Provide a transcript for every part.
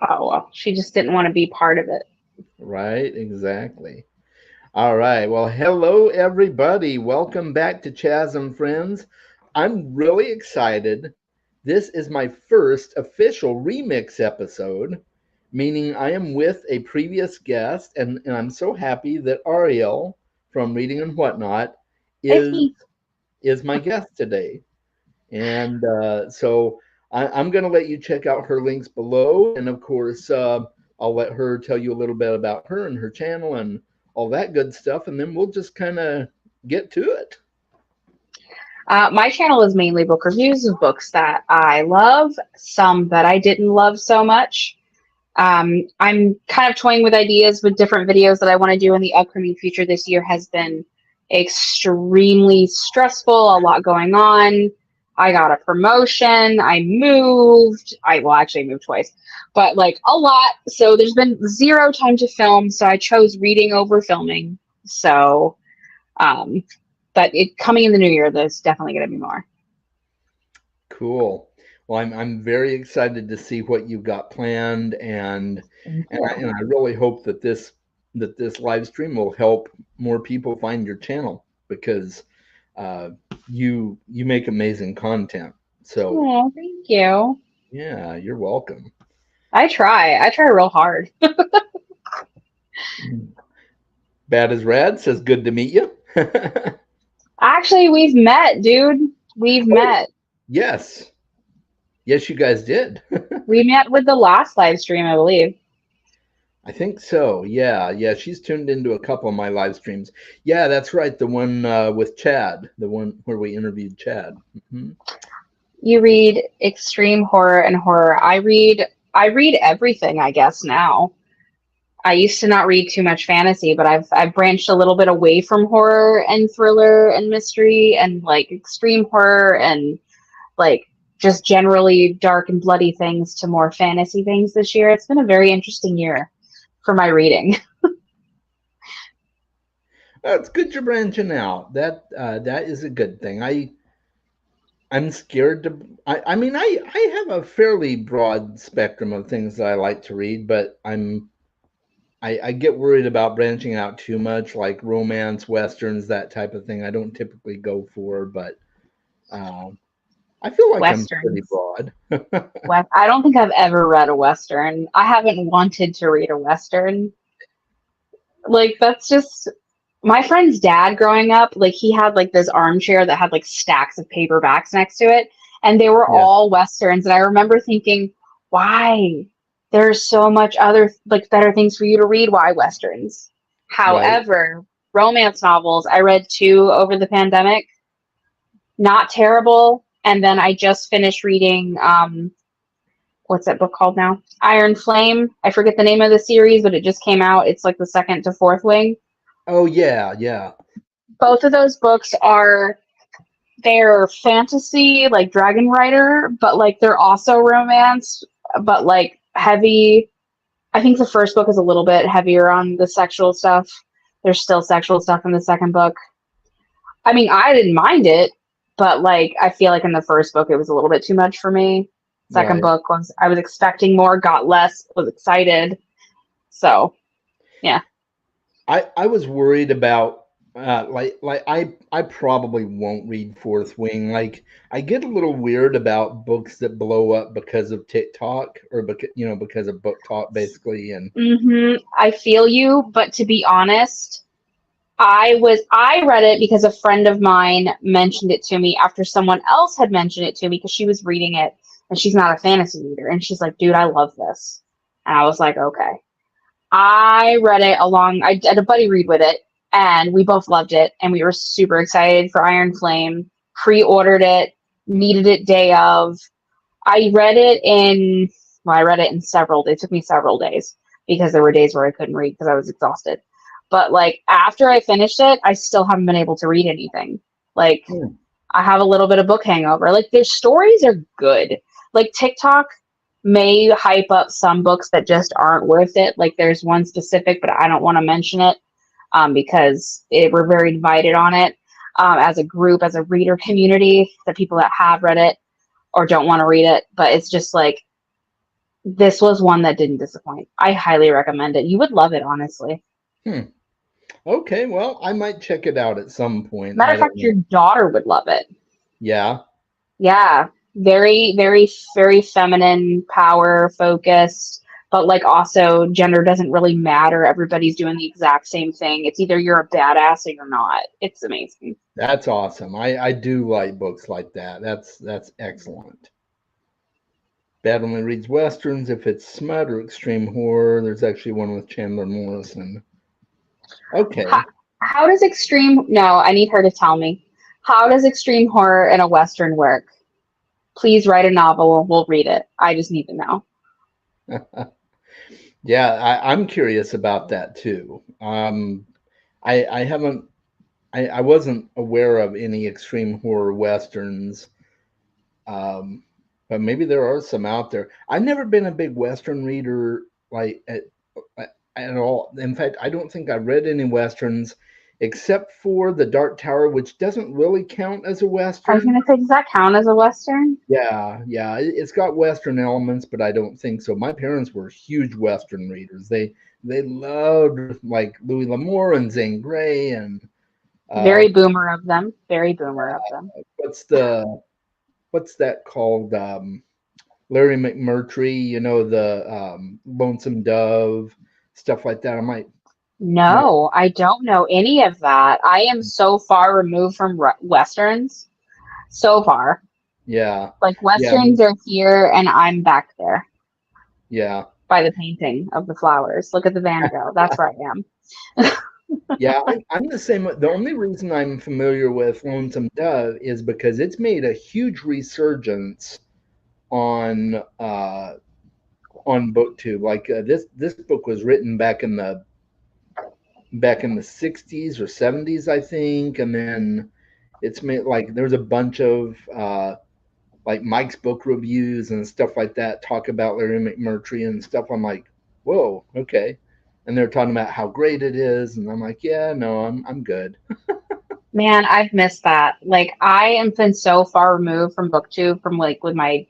Oh, well, she just didn't want to be part of it. Right, exactly. All right. Well, hello, everybody. Welcome back to CHAS and Friends. I'm really excited. This is my first official remix episode, meaning I am with a previous guest, and I'm so happy that Ariel from Reading and Whatnot It's is me. is my guest today. And I'm going to let you check out her links below. And of course, I'll let her tell you a little bit about her and her channel and all that good stuff. And then we'll just kind of get to it. My channel is mainly book reviews of books that I love, some that I didn't love so much. I'm kind of toying with ideas with different videos that I want to do in the upcoming future. This year has been extremely stressful, a lot going on. I got a promotion, I moved. Well, actually, I moved twice, but like a lot. So there's been zero time to film. So I chose reading over filming. So, um, but it coming in the new year, there's definitely going to be more. Cool. Well, I'm very excited to see what you've got planned, Thank and you. I really hope that this live stream will help more people find your channel because uh, you make amazing content. So Oh, thank you. yeah, you're welcome. I try. I try real hard. Bad as Rad says, good to meet you. Actually, we've met, dude. We've Oh, met. yes. Yes, you guys did. We met with the last live stream, I believe. I think so. Yeah. Yeah. She's tuned into a couple of my live streams. Yeah, that's right. The one with Chad, the one where we interviewed Chad. Hmm. You read extreme horror and horror. I read everything, I guess, now. I used to not read too much fantasy, but I've branched a little bit away from horror and thriller and mystery and like extreme horror and like just generally dark and bloody things to more fantasy things this year. It's been a very interesting year for my reading. It's good you're branching out. That is a good thing. I'm scared to. I mean, I have a fairly broad spectrum of things that I like to read, but I get worried about branching out too much, like romance, westerns, that type of thing. I don't typically go for, but uh, I feel like I'm pretty Westerns. broad. I don't think I've ever read a Western. I haven't wanted to read a Western. Like, that's just my friend's dad growing up. Like, he had like this armchair that had like stacks of paperbacks next to it, and they were Yeah, all Westerns. And I remember thinking, why? There's so much other like better things for you to read. Why Westerns? right. However, romance novels, I read two over the pandemic. Not terrible. And then I just finished reading what's that book called now? Iron Flame. I forget the name of the series, but it just came out. It's like the second to fourth wing. Oh yeah, yeah, Both of those books are they're fantasy, like Dragon Rider, but like they're also romance, but like heavy. I think the first book is a little bit heavier on the sexual stuff. There's still sexual stuff in the second book. I mean, I didn't mind it, but like I feel like in the first book it was a little bit too much for me. Second right. book was I was expecting more, got less, was excited. So yeah. I was worried about I probably won't read Fourth Wing. Like I get a little weird about books that blow up because of TikTok or because of book talk basically. And I feel you, but to be honest, I read it because a friend of mine mentioned it to me after someone else had mentioned it to me because she was reading it and she's not a fantasy reader and she's like, "Dude, I love this." And I was like, "Okay." I read it along I had a buddy read with it and we both loved it and we were super excited for Iron Flame. Pre-ordered it, needed it day of. I read it in I read it in several days. It took me several days because there were days where I couldn't read because I was exhausted. But like after I finished it, I still haven't been able to read anything. Like hmm, I have a little bit of book hangover. Like their stories are good. Like TikTok may hype up some books that just aren't worth it. Like there's one specific, but I don't want to mention it because we're very divided on it as a group, as a reader community, the people that have read it or don't want to read it. But it's just like This was one that didn't disappoint. I highly recommend it. You would love it, honestly. Hmm. Okay, well, I might check it out at some point. Matter I of don't fact, know. your daughter would love it. Yeah. Yeah, very, very, very feminine, power focused, but like also gender doesn't really matter. Everybody's doing the exact same thing. It's either you're a badass or you're not. It's amazing. That's awesome. I do like books like that. That's excellent. Bad only reads westerns. If it's smut or extreme horror, there's actually one with Chandler Morrison. How, Okay. how does extreme, no, I need her to tell me. How does extreme horror in a Western work? Please write a novel. We'll read it. I just need to know. Yeah, I'm curious about that too. I haven't, I wasn't aware of any extreme horror westerns, um, but maybe there are some out there. I've never been a big western reader, like at all. In fact, I don't think I've read any westerns except for The Dark Tower, which doesn't really count as a I was western. going to say, does that count as a Western? Yeah, yeah, it's got Western elements, but I don't think so. My parents were huge Western readers. They loved like Louis L'Amour and Zane Grey and uh, Very boomer of them. Very boomer of them. what's the what's that called? Larry McMurtry, you know, the Lonesome Dove, stuff like that. Might No, I don't know any of that. I am so far removed from Westerns. So far. yeah, Like, yeah, Westerns are here and I'm back there yeah, by the painting of the flowers. Look at the Van Gogh. That's where I am. yeah. I'm the same. The only reason I'm familiar with Lonesome Dove is because it's made a huge resurgence on BookTube. Like this book was written back in the 60s or 70s, I think, and then it's made like there's a bunch of like Mike's book reviews and stuff like that talk about Larry McMurtry and stuff. I'm like, whoa, okay. And they're talking about how great it is, and I'm like, yeah, no, I'm good. Man, I've missed that. Like, I am been so far removed from BookTube from like with my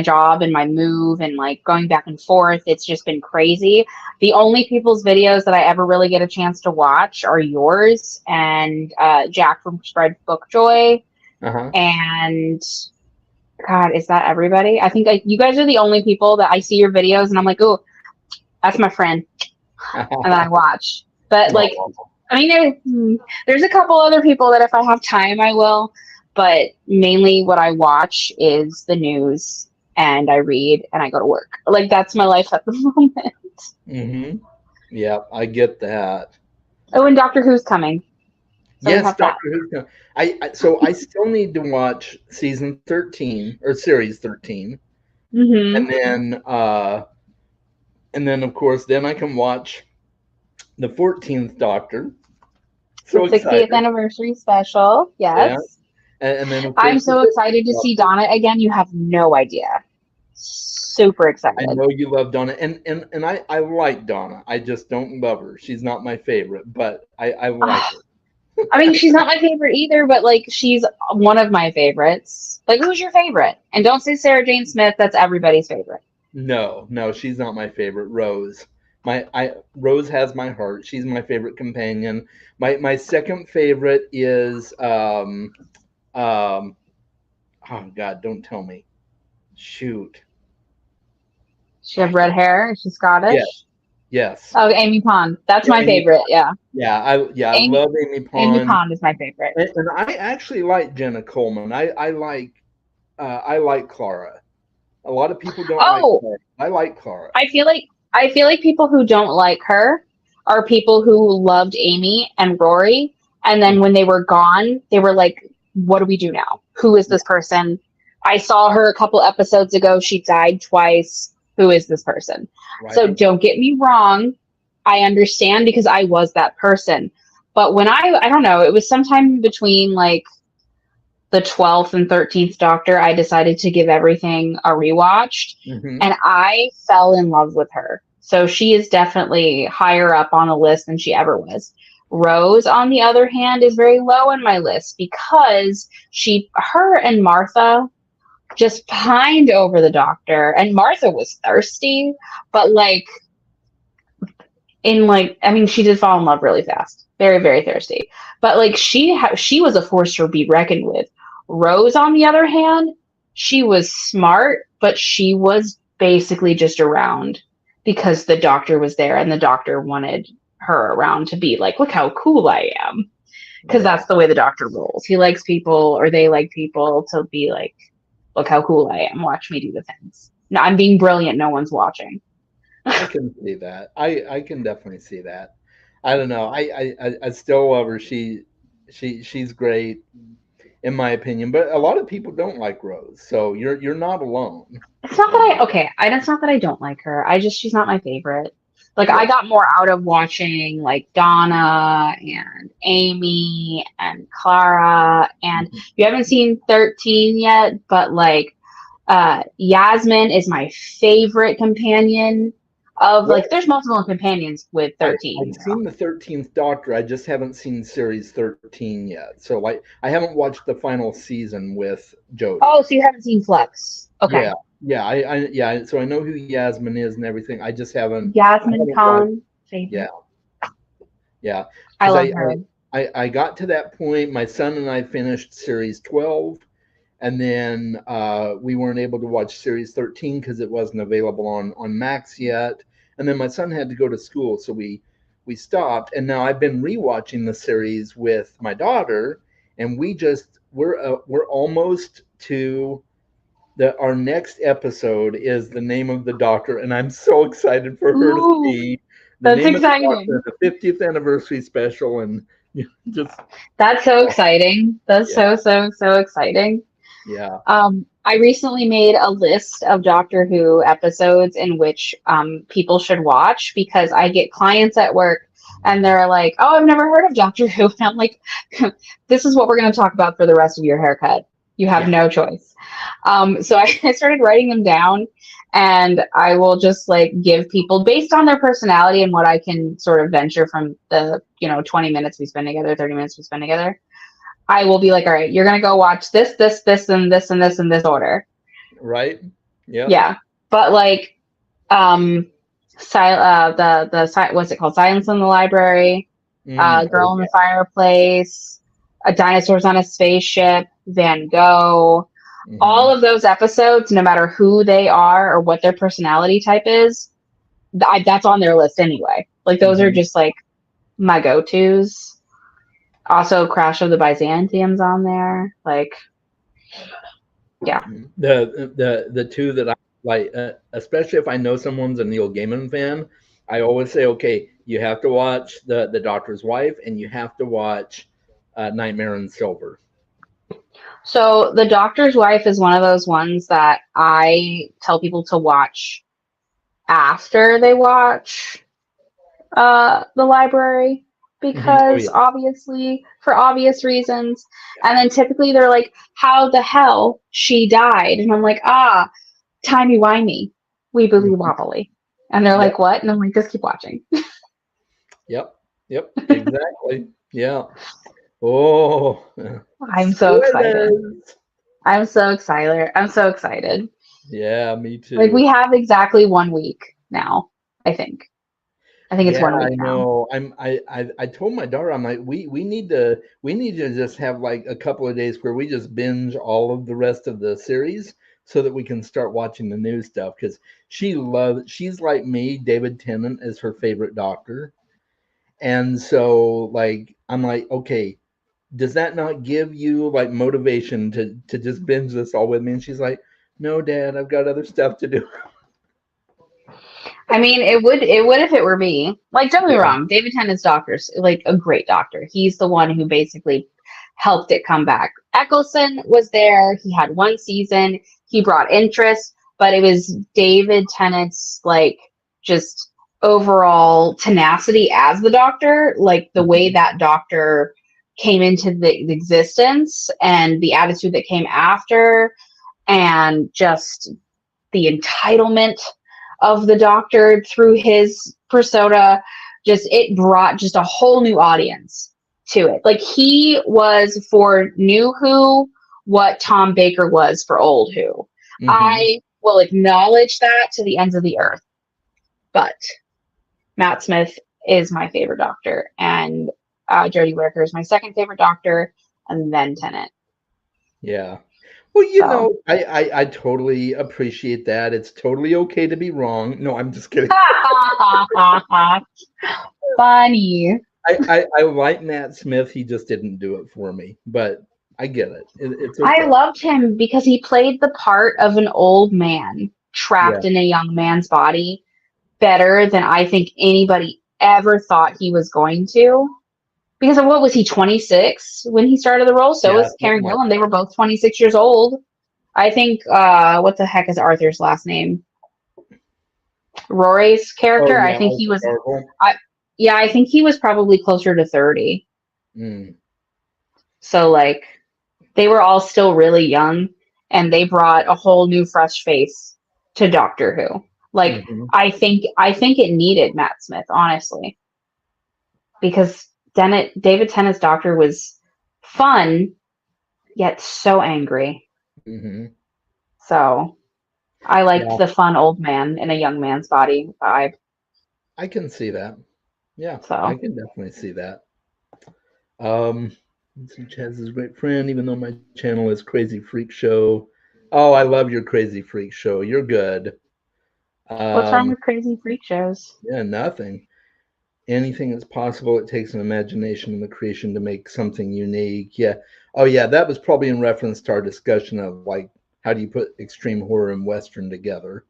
job and my move and like going back and forth. It's just been crazy. The only people's videos that I ever really get a chance to watch are yours and Jack from Spread Book Joy. Uh And God, is that everybody? I think you guys are the only people that I see your videos and I'm like, oh, that's my friend, and then I huh. watch. But like, Oh, I mean, there's a couple other people that if I have time, I will. But mainly, what I watch is the news, and I read, and I go to work. Like that's my life at the moment. mm-hmm. Yeah, I get that. Oh, and Doctor Who's coming, so we Yes, have that. Doctor Who. So I still need to watch season 13 or series 13, Mm-hmm. and then of course then I can watch the 14th Doctor. The So 60th excited! anniversary special. Yeah, Yes, and then of I'm course the so 50th excited to see Doctor. Donna again. You have no idea. Super I excited. know you love Donna, and I like Donna. I just don't love her. She's not my favorite, but I like her. I mean, she's not my favorite either, but like she's one of my favorites. Like, who's your favorite? And don't say Sarah Jane Smith. That's everybody's favorite. No, no, she's not my favorite. Rose. Rose has my heart. She's my favorite companion. My second favorite is um oh God, don't tell me. Shoot. She have red hair. Is she Yeah, Scottish? yes. Oh, Amy Pond. That's Yeah, my Amy favorite. Yeah, yeah, I Amy, love Amy Amy Pond. Pond is my favorite. And I actually like Jenna Coleman. I like Clara. A lot of people don't like Oh, Clara. I like Clara. I feel like people who don't like her are people who loved Amy and Rory, and then when they were gone, they were like, "What do we do now? Who is Yeah, this person? I saw her a couple episodes ago. She died twice. Who is this person?" So right. don't get me wrong. I understand because I was that person. But when I don't know, it was sometime between like the 12th and 13th Doctor, I decided to give everything a rewatch Hmm. and I fell in love with her. So she is definitely higher up on a list than she ever was. Rose, on the other hand, is very low on my list because her and Martha just pined over the doctor, and Martha was thirsty, but like I mean, she did fall in love really fast, very, very thirsty, but like she was a force to be reckoned with. Rose, on the other hand, she was smart, but she was basically just around because the doctor was there, and the doctor wanted her around to be like, look how cool I am, because Yeah. that's the way the doctor rolls. He likes people, or they like people to be like, look how cool I am. Watch me do the things. No, I'm being brilliant. No one's watching. I can see that. I can definitely see that. I don't know. I still love her. She's great in my opinion, but a lot of people don't like Rose. So you're not alone. It's not that it's not that I don't like her. She's not my favorite. Like, I Yeah. got more out of watching like Donna and Amy and Clara, and Mhm. you haven't seen 13 yet, but like Yasmin is my favorite companion of Well, like there's multiple companions with I, 13, I've seen the 13th Doctor. I just haven't seen series 13 yet. So like I haven't watched the final season with Jodie. Oh, so you haven't seen Flex. Okay. Yeah. Yeah. So I know who Yasmin is and everything. I just I Yasmin haven't watched. Khan, Yeah. favorite. Yeah. I Because love her. I got to that point. My son and I finished series 12, and then we weren't able to watch series 13 because it wasn't available on Max yet. And then my son had to go to school, so we stopped. And now I've been rewatching the series with my daughter, and we're almost to our next episode is the name of the doctor, and I'm so excited for her to Ooh, see the that's name of the doctor, exciting. the 50th anniversary special, and just That's so exciting. That's yeah, so exciting. yeah. I recently made a list of Doctor Who episodes in which people should watch because I get clients at work and they're like, "Oh, I've never heard of Doctor Who." And I'm like, "This is what we're going to talk about for the rest of your haircut. You have Yeah. no choice." So I started writing them down, and I will just like give people based on their personality and what I can sort of venture from the 20 minutes we spend together, 30 minutes we spend together. I will be like, all right, you're gonna go watch this, and this, and this, in this order. Right? Yep. Yeah, but like, what's it called? Silence in the Library, Oh Girl in yeah. the Fireplace, a Dinosaurs on a Spaceship, Van Gogh. All Hmm. of those episodes, no matter who they are or what their personality type is, that's on their list anyway. Like those are Hmm. just like my go-tos. Also, Crash of the Byzantium's on there. Like, yeah. The two that I like, especially if I know someone's a Neil Gaiman fan, I always say, okay, you have to watch the Doctor's Wife, and you have to watch Nightmare in Silver. So The Doctor's Wife is one of those ones that I tell people to watch after they watch the library Oh because yeah. obviously for obvious reasons. And then typically they're like, how the hell she died? And I'm like, timey wimey, weebly Mhm. wobbly. And they're Yep. like, what? And I'm like, just keep watching. Yep. Yep. Exactly. Yeah. Oh, I'm so excited. spoilers. I'm so excited. I'm so excited. Yeah, me Like we too. have exactly 1 week now, I think. I think it's Yeah, 1 week I now. know. I told my daughter, I'm like, we need to just have like a couple of days where we just binge all of the rest of the series so that we can start watching the new stuff because she's like me, David Tennant is her favorite doctor. And so like I'm like, okay, does that not give you like motivation to just binge this all with me? And she's like, no, Dad, I've got other stuff to do. I mean, it would if it were me. Like, don't get me Yeah. wrong, David Tennant's doctor's like a great doctor. He's the one who basically helped it come back. Eccleston was there. He had 1 season. He brought interest, but it was David Tennant's like just overall tenacity as the doctor, like the way that doctor came into the existence and the attitude that came after, and just the entitlement of the doctor through his persona. Just it brought just a whole new audience to it. Like he was for New Who what Tom Baker was for Old Who. I will acknowledge that to the ends of the earth. But Matt Smith is my favorite Doctor, and Jodie Whittaker is my second favorite Doctor, and then Tennant. Yeah. Well, I totally appreciate that. It's totally okay to be wrong. No, I'm just kidding. Funny. I like Matt Smith. He just didn't do it for me, but I get it. It's okay. I loved him because he played the part of an old man Yeah. trapped in a young man's body better than I think anybody ever thought he was going to. Because of what was he, 26 when he started the role? So Yeah, was Karen Gillan. They were both 26 years old. I think, what the heck is Arthur's last name? Rory's character. Oh, I yeah, think he was. Marvel. I think he was probably closer to 30. Mm. So like, they were all still really young, and they brought a whole new, fresh face to Doctor Who. Like, I think it needed Matt Smith, honestly, because David Tennant's Doctor was fun, yet so angry. So I liked the fun old man in a young man's body vibe. I can see that. Yeah, So I can definitely see that. CHAS is a great friend, even though my channel is Crazy Freak Show. Oh, I love your Crazy Freak Show. You're good. what's wrong with Crazy Freak Shows? Yeah, nothing. Anything that's possible. It takes an imagination and the creation to make something unique. Yeah. Oh, yeah. That was probably in reference to our discussion of like, how do you put extreme horror and Western together?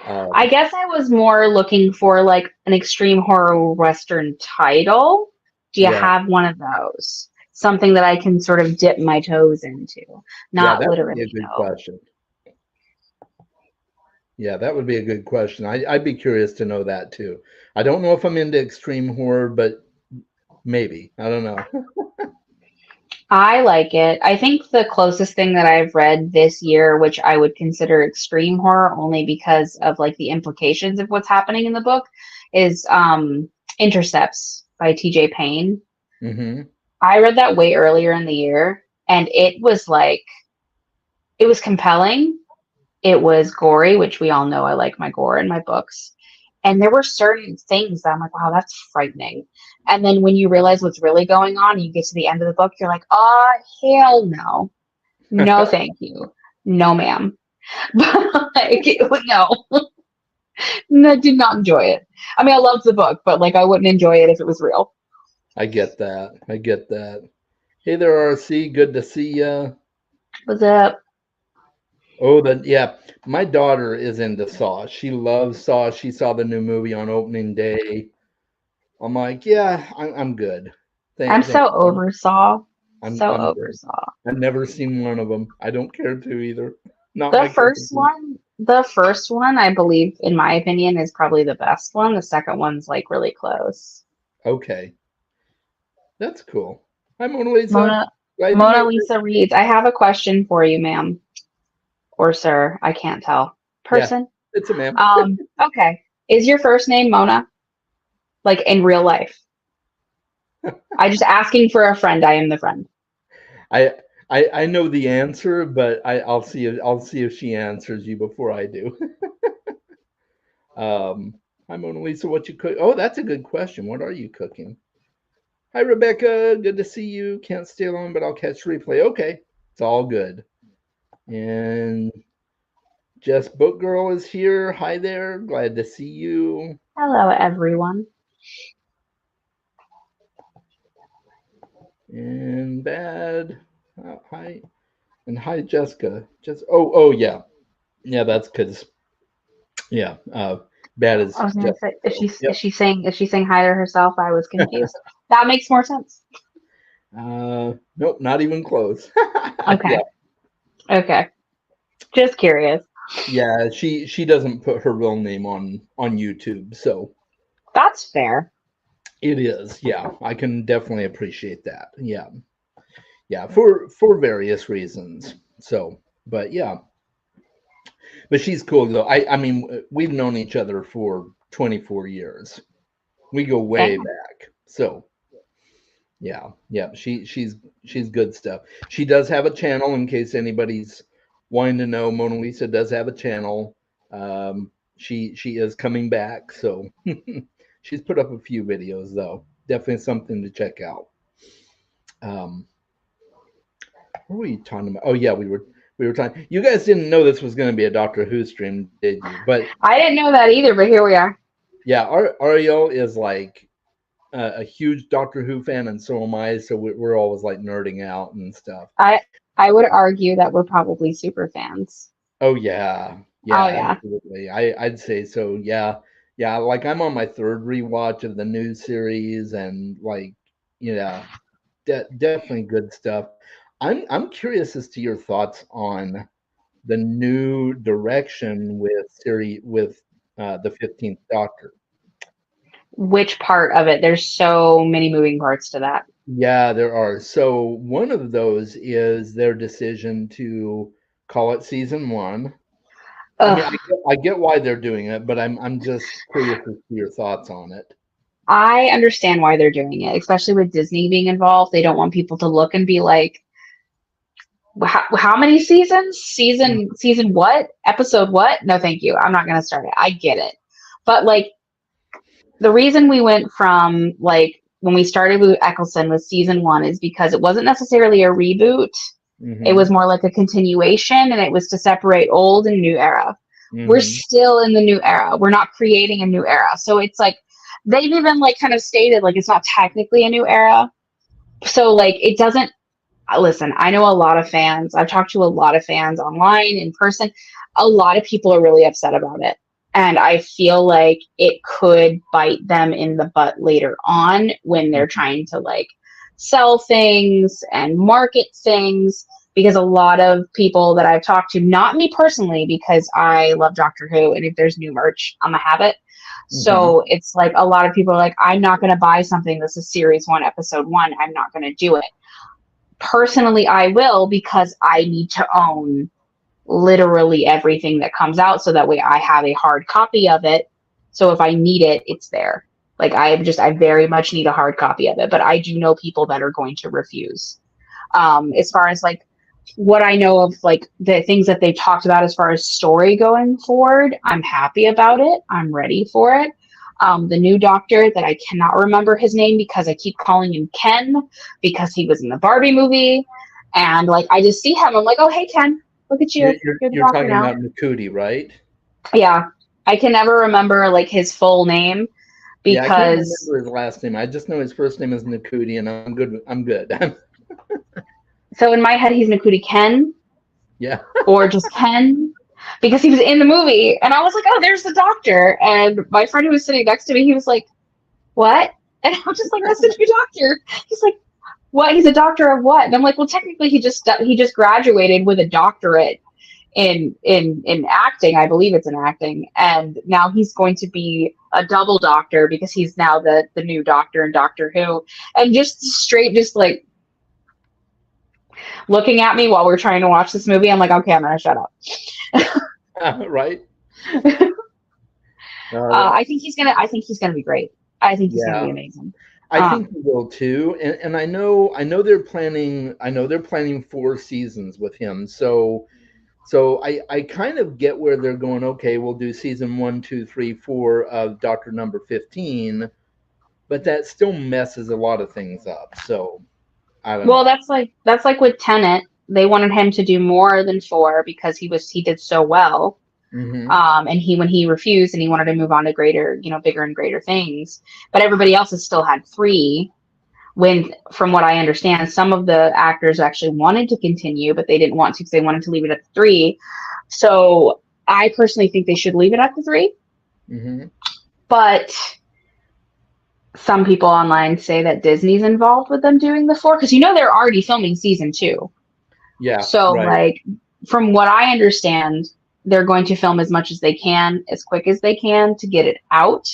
I guess I was more looking for like an extreme horror Western title. Do you have one of those? Something that I can sort of dip my toes into, not that literally. would be a good question. Yeah, that would be a good question. I'd be curious to know that too. I don't know if I'm into extreme horror, but maybe. I don't know. I like it. I think the closest thing that I've read this year, which I would consider extreme horror only because of like the implications of what's happening in the book, is Intercepts by TJ Payne. I read that way earlier in the year, and it was compelling. It was gory, which we all know I like my gore in my books. And there were certain things that I'm like, wow, that's frightening. And then when you realize what's really going on, you get to the end of the book, you're like, oh, hell no. No, thank you. No, ma'am. Like, no. I did not enjoy it. I mean, I loved the book, but like, I wouldn't enjoy it if it was real. I get that. I get that. Hey there, RC. Good to see you. What's up? Oh, yeah. My daughter is into Saw. She loves Saw. She saw the new movie on opening day. I'm like, yeah, I'm good. I'm so over Saw. I'm over good. Saw. I've never seen one of them. I don't care to either. Not the first one, I believe, in my opinion, is probably the best one. The second one's like really close. Okay. That's cool. Hi, Mona Lisa. Mona Lisa reads, I have a question for you, ma'am. Or sir, I can't tell. Person? Yeah, it's a ma'am. Okay. Is your first name Mona? Like in real life? I'm just asking for a friend. I am the friend. I know the answer, but I'll see if she answers you before I do. Hi, Mona Lisa. What you cook? Oh, that's a good question. What are you cooking? Hi, Rebecca. Good to see you. Can't stay long, but I'll catch replay. Okay, it's all good. And Jess Book Girl is here. Hi there. Glad to see you. Hello, everyone. And Bad. Hi. And hi, Jessica. Oh, yeah. Yeah, that's because, yeah, Bad is. I was gonna say, is she saying hi to herself? I was confused. That makes more sense. Nope, not even close. Okay. Yeah. Okay. Just curious. Yeah, she doesn't put her real name on YouTube, so that's fair. It is, yeah. I can definitely appreciate that. Yeah. Yeah, for various reasons. So, but yeah. But she's cool though. I mean, we've known each other for 24 years. We go way back. So, Yeah, yeah. She's good stuff. She does have a channel, in case anybody's wanting to know. Mona Lisa does have a channel. She is coming back, so she's put up a few videos though. Definitely something to check out. Um, what were we talking about? Oh yeah, we were talking. You guys didn't know this was going to be a Doctor Who stream, did you? But I didn't know that either, but here we are. yeah, Ariel is like a huge Doctor Who fan, and so am I. So we're always like nerding out and stuff. I I would argue that we're probably super fans. Oh yeah, Oh yeah, yeah. absolutely. I'd say so. Yeah, yeah. Like I'm on my third rewatch of the new series, and like, yeah, definitely good stuff. I'm curious as to your thoughts on the new direction with series with the 15th Doctor. Which part of it? There's so many moving parts to that. Yeah, there are. So one of those is their decision to call it season one. I mean, Ugh. I get why they're doing it, but I'm just curious as to your thoughts on it. I understand why they're doing it, especially with Disney being involved. They don't want people to look and be like, how many seasons? Mm. Season what? Episode what? No, thank you. I'm not going to start it. I get it. But like the reason we went from like when we started with Eccleston with season one is because it wasn't necessarily a reboot. It was Mm-hmm. more like a continuation and it was to separate old and new era. We're Mm-hmm. still in the new era. We're not creating a new era. So it's like they've even like kind of stated like it's not technically a new era. So like it doesn't listen, I know a lot of fans. I've talked to a lot of fans online, in person. A lot of people are really upset about it. And I feel like it could bite them in the butt later on when they're trying to like sell things and market things. Because a lot of people that I've talked to, not me personally, because I love Doctor Who, and if there's new merch, I'm gonna have it. Mm-hmm. So it's like a lot of people are like, I'm not gonna buy something that's a series one, episode one. I'm not gonna do it. Personally, I will because I need to own literally everything that comes out so that way I have a hard copy of it. So if I need it, it's there. Like I very much need a hard copy of it, but I do know people that are going to refuse. As far as like what I know of like the things that they talked about as far as story going forward, I'm happy about it. I'm ready for it. The new doctor that I cannot remember his name because I keep calling him Ken because he was in the Barbie movie. And like I just see him, I'm like, oh hey Ken, look at you. You're the You're doctor talking now. about Nakuti, right? Yeah. I can never remember like his full name Yeah, I can't because remember his last name. I just know his first name is Nakuti, and I'm good. I'm good. so in my head he's Nakuti Ken Yeah. or just Ken because he was in the movie. And I was like, oh, there's the doctor. And my friend who was sitting next to me, he was like, what? And I was just like, that's the new doctor. He's like, what? He's a doctor of what? And I'm like, well, technically he just graduated with a doctorate in acting. I believe it's in acting. And now he's going to be a double doctor because he's now the new doctor in Doctor Who. And just straight just like looking at me while we're trying to watch this movie, I'm like, okay, I'm gonna shut up. Right. I think he's gonna be great. I think he's gonna be Yeah. amazing. I think he will too, and I know they're planning 4 seasons with him. So I kind of get where they're going. Okay, we'll do season 1, 2, 3, 4 of Doctor Number 15, but that still messes a lot of things up. So I don't Well, know. that's like with Tenet. They wanted him to do more than four because he did so well. Hmm. And he when he refused and he wanted to move on to greater, bigger and greater things. But everybody else has still had three. When, from what I understand, some of the actors actually wanted to continue, but they didn't want to because they wanted to leave it at three. So I personally think they should leave it at the three. Hmm. But some people online say that Disney's involved with them doing the four because they're already filming season two. Yeah. So Right. like from what I understand, they're going to film as much as they can, as quick as they can to get it out.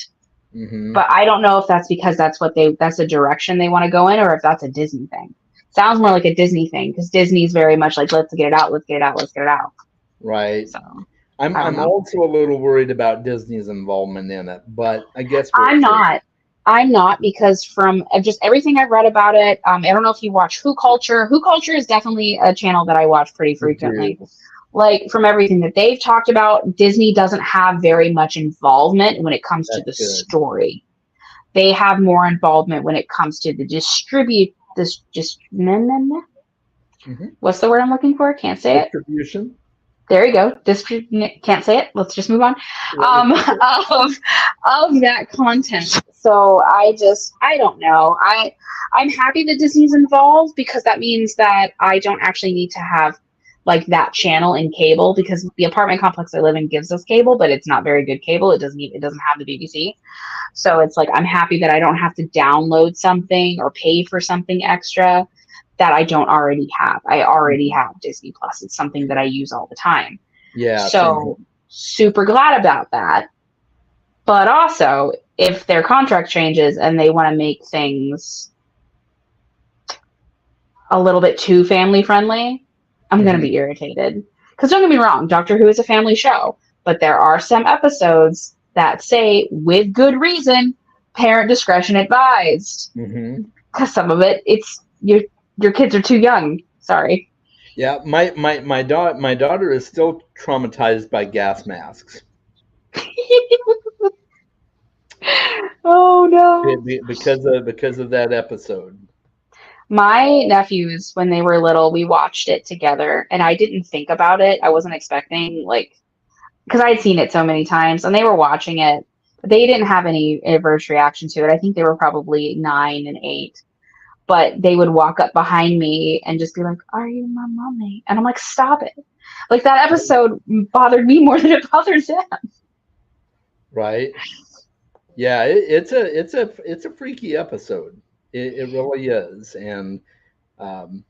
Hmm. But I don't know if that's because that's a direction they want to go in or if that's a Disney thing. Sounds more like a Disney thing because Disney's very much like let's get it out, let's get it out, let's get it out. Right. So I don't I'm know. also a little worried about Disney's involvement in it, but I guess we'll I'm see. not. I'm not, because from just everything I've read about it, I don't know if you watch Who Culture. Who Culture is definitely a channel that I watch pretty I do. frequently. Like, from everything that they've talked about, Disney doesn't have very much involvement when it comes to That's the good. story. They have more involvement when it comes to the distribute this just Hmm. what's the word I'm looking for? Can't say it. Distribution. There you go. Can't say it. Let's just move on. Um, of that content. So I don't know. I'm happy that Disney's involved, because that means that I don't actually need to have like that channel in cable, because the apartment complex I live in gives us cable, but it's not very good cable. It doesn't have the BBC. So it's like I'm happy that I don't have to download something or pay for something extra that I don't already have. I already Mhm. have Disney Plus. It's something that I use all the time. Yeah, same. So super glad about that. But also, if their contract changes and they want to make things a little bit too family friendly, I'm going to Hmm. be irritated. Because don't get me wrong, Doctor Who is a family show, but there are some episodes that say, with good reason, parent discretion advised. Hmm. Because some of it, it's your kids are too young. Sorry. Yeah, my daughter is still traumatized by gas masks Oh no. because of that episode. My nephews, when they were little, we watched it together, and I didn't think about it. I wasn't expecting, like, because I had seen it so many times, and they were watching it. But they didn't have any adverse reaction to it. I think they were probably 9 and 8. But they would walk up behind me and just be like, "Are you my mommy?" And I'm like, "Stop it!" Like, that episode bothered me more than it bothered them. Right? Yeah, it's a freaky episode. It really is, and um,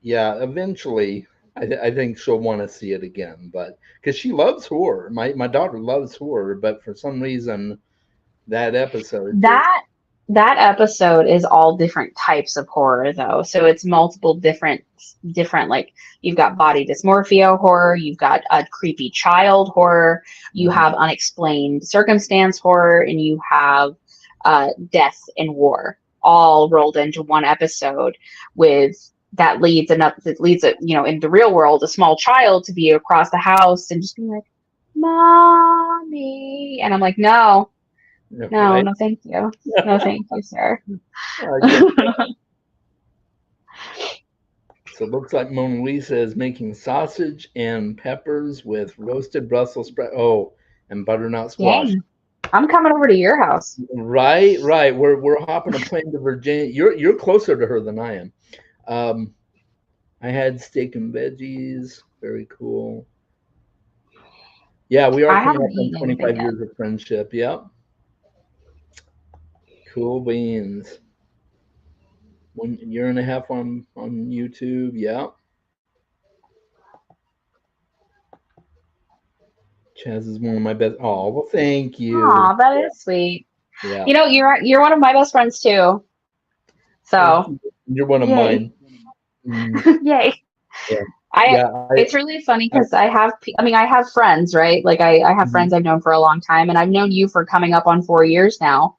yeah, eventually, I think she'll want to see it again, but because she loves horror, my daughter loves horror, but for some reason that episode just That episode is all different types of horror, though. So it's multiple different, like, you've got body dysmorphia horror, you've got a creepy child horror, you Mhm. have unexplained circumstance horror, and you have death and war, all rolled into one episode, with that leads it, in the real world, a small child to be across the house and just be like, "Mommy," and I'm like, "No, no, Right. no, thank you. No, thank you, sir." I get So it looks like Mona Lisa is making sausage and peppers with roasted Brussels sprout. Oh, and butternut squash. Dang. I'm coming over to your house. Right, right. We're hopping a plane to Virginia. You're closer to her than I am. Um, I had steak and veggies. Very cool. Yeah, we are I coming haven't up on eaten anything 25 yet. years of friendship. Yep. Cool beans. 1 year and a half on YouTube. Yep. Chaz is one of my best. Oh, well, thank you. Aw, that is sweet. Yeah. You're one of my best friends too. Thank So, you. You're one of yay. mine. Mm, Yay. yeah. I Yeah. It's really funny I because I have friends, right? Like, I have mhm. friends I've known for a long time, and I've known you for coming up on 4 years now.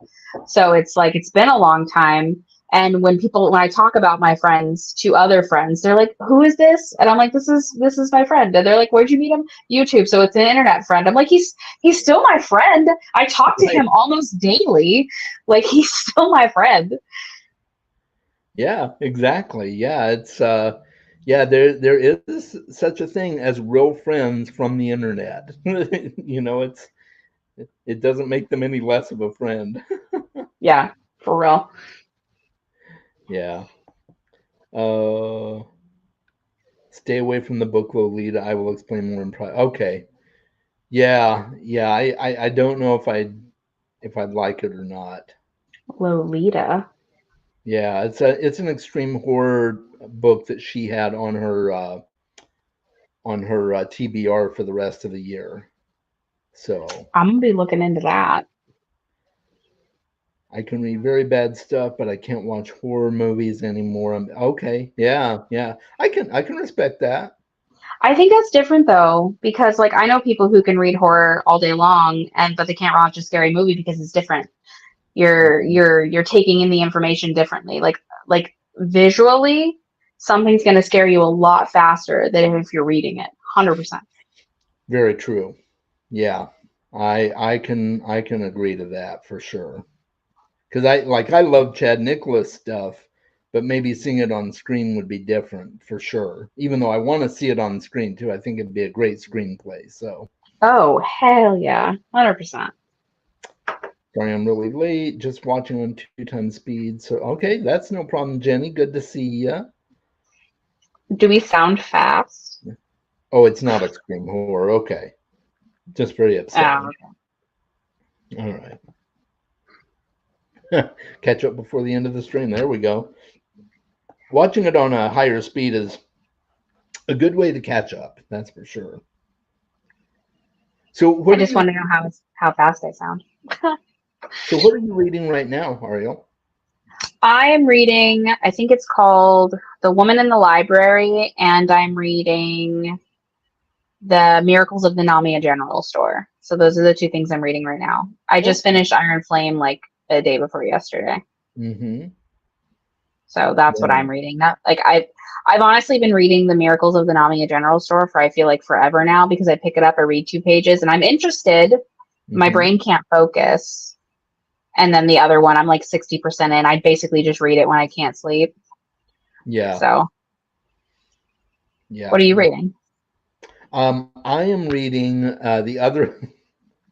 So it's like it's been a long time. And when I talk about my friends to other friends, they're like, "Who is this?" And I'm like, "This is my friend." And they're like, "Where'd you meet him?" "YouTube." So it's an internet friend. I'm like, He's still my friend. I talk to Right. him almost daily. Like, he's still my friend." Yeah, exactly. Yeah, it's yeah, there is such a thing as real friends from the internet. It doesn't make them any less of a friend. Yeah, for real. Yeah. Uh, stay away from the book Lolita. I will explain more in private. Okay. Yeah, yeah. I don't know if I'd like it or not. Lolita. Yeah, it's an extreme horror book that she had on her TBR for the rest of the year. So I'm gonna be looking into that. I can read very bad stuff, but I can't watch horror movies anymore. Okay, yeah, yeah. I can respect that. I think that's different though, because like I know people who can read horror all day long, but they can't watch a scary movie because it's different. You're taking in the information differently. Like visually, something's going to scare you a lot faster than if you're reading it. 100%. Very true. Yeah. I can agree to that for sure. Because I love Chad Nicholas stuff, but maybe seeing it on screen would be different for sure. Even though I want to see it on screen too, I think it'd be a great screenplay. So Oh, hell yeah. 100%. sorry, I'm really late. Just watching on 2 times speed. So okay, that's no problem, Jenny. Good to see you. Do we sound fast? Oh, it's not extreme horror. Okay, just very upsetting. Oh, All right, catch up before the end of the stream. There we go. Watching it on a higher speed is a good way to catch up. That's for sure. So I what are just you? want to know how fast I sound. So what are you reading right now, Ariel? I am reading, I think it's called The Woman in the Library, and I'm reading The Miracles of the Namiya General Store. So those are the two things I'm reading right now. I just finished Iron Flame like a day before yesterday. Mm-hmm. So that's what I'm reading. That like I've honestly been reading The Miracles of the Namiya General Store for I feel like forever now because I pick it up, I read 2 pages, and I'm interested. My brain can't focus. And then the other one, I'm like 60% in. I basically just read it when I can't sleep. Yeah. So, Yeah. what are you reading? I am reading the other.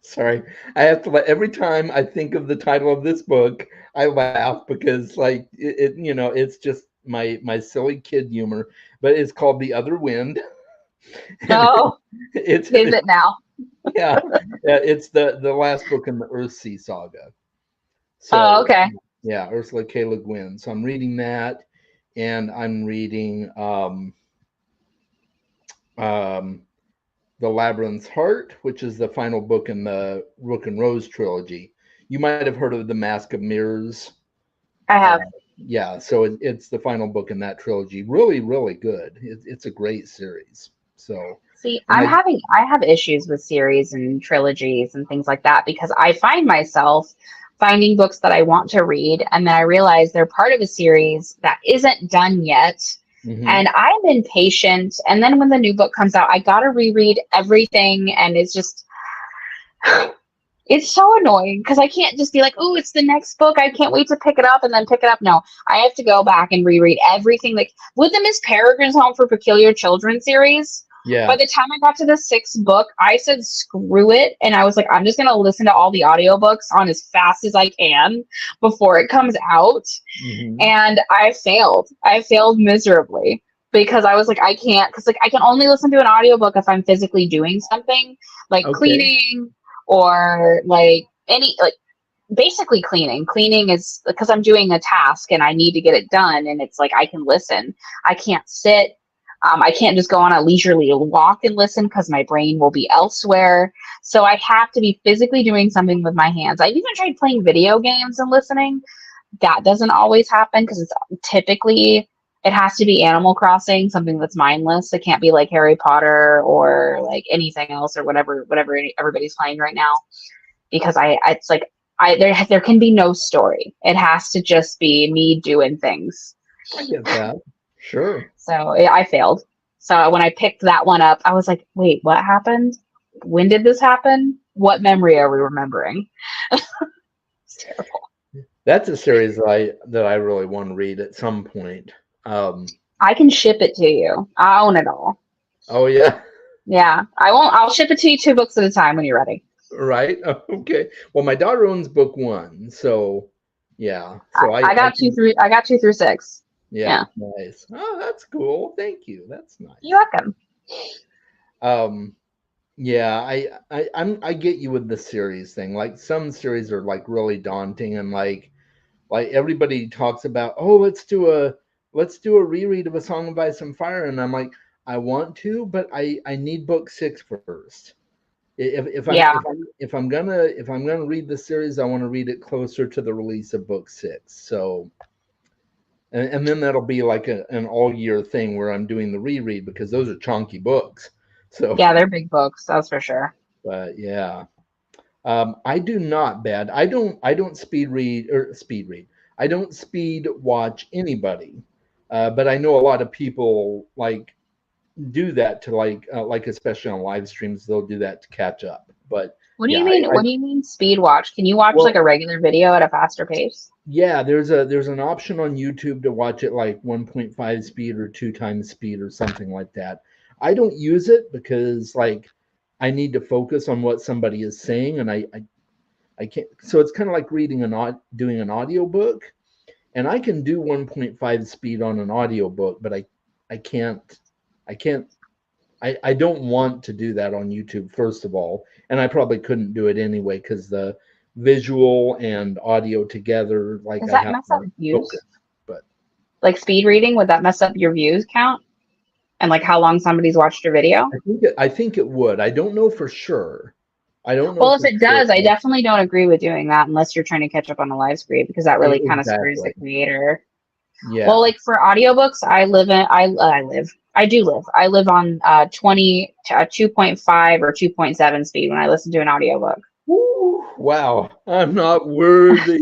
Sorry, I have to let every time I think of the title of this book, I laugh because like it's just my silly kid humor. But it's called The Other Wind, and Oh, it's is it now? yeah, it's the last book in the Earthsea saga. Oh, So okay. yeah, Ursula K. Le Guin. So I'm reading that, and I'm reading um, The Labyrinth's Heart, which is the final book in the Rook and Rose trilogy. You might have heard of The Mask of Mirrors. I have. Yeah, so it's the final book in that trilogy. Really, really good. It's a great series. So, See, and I have issues with series and trilogies and things like that because I find myself finding books that I want to read and then I realize they're part of a series that isn't done yet. mhm. And I'm impatient. And then when the new book comes out, I gotta reread everything and it's just it's so annoying because I can't just be like, oh, it's the next book. I can't wait to pick it up and then pick it up. No, I have to go back and reread everything. Like with the Miss Peregrine's Home for Peculiar Children series, by Yeah, the time I got to the 6th book, I said screw it. And I was like, I'm just going to listen to all the audiobooks on as fast as I can before it comes out. mhm. And I failed. I failed miserably because I was like, I can't, because like I can only listen to an audiobook if I'm physically doing something like Okay. cleaning or like any like basically cleaning is because I'm doing a task and I need to get it done and it's like I can listen. I can't sit. I can't just go on a leisurely walk and listen because my brain will be elsewhere. So I have to be physically doing something with my hands. I've even tried playing video games and listening. That doesn't always happen because it's typically it has to be Animal Crossing, something that's mindless. It can't be like Harry Potter or like anything else or whatever everybody's playing right now. Because it's like there can be no story. It has to just be me doing things. I get that. Sure. So I failed. So when I picked that one up, I was like, wait, what happened? When did this happen? What memory are we remembering? It's terrible. That's a series that I really want to read at some point. I can ship it to you. I own it all. Oh yeah, Yeah, I won't. I'll ship it to you 2 books at a time when you're ready. right. Okay. Well, my daughter owns book 1, so yeah. So I I got two can. through. I got 2 through 6. Yeah, Yeah, nice. Oh, that's cool. Thank you. That's you're nice. welcome. Um, yeah, I get you with the series thing. Like some series are like really daunting and like everybody talks about, oh, let's do a reread of A Song of Ice and Fire, and I'm like, I want to, but I need book 6 first. If I'm Yeah, if I'm if I'm gonna read the series, I want to read it closer to the release of book 6. So and then that'll be like an all year thing where I'm doing the reread because those are chunky books. So, yeah, they're big books. That's for sure. but yeah. I do not, bad. I don't speed read or speed read. I don't speed watch anybody. But I know a lot of people like do that to like especially on live streams, they'll do that to catch up. But What do yeah, you mean? I What do you mean speed watch? Can you watch like well, a regular video at a faster pace? yeah, there's an option on YouTube to watch it like 1.5 speed or 2 times speed or something like that. I don't use it because like I need to focus on what somebody is saying, and I can't. So it's kind of like reading doing an audiobook, and I can do 1.5 speed on an audiobook, but I can't I can't I don't want to do that on YouTube, first of all, and I probably couldn't do it anyway because the visual and audio together, like Does I that have mess up to focus. views? But Like speed reading, would that mess up your views count and like how long somebody's watched your video? I think it would. I don't know for sure. I don't know Well, if for it sure. does, I definitely don't agree with doing that unless you're trying to catch up on a live stream because that really kind of screws the Exactly. creator. Well, Yeah. like for audiobooks, I live on 20 to 2.5 or 2.7 speed when I listen to an audiobook. Woo, wow. I'm not worthy.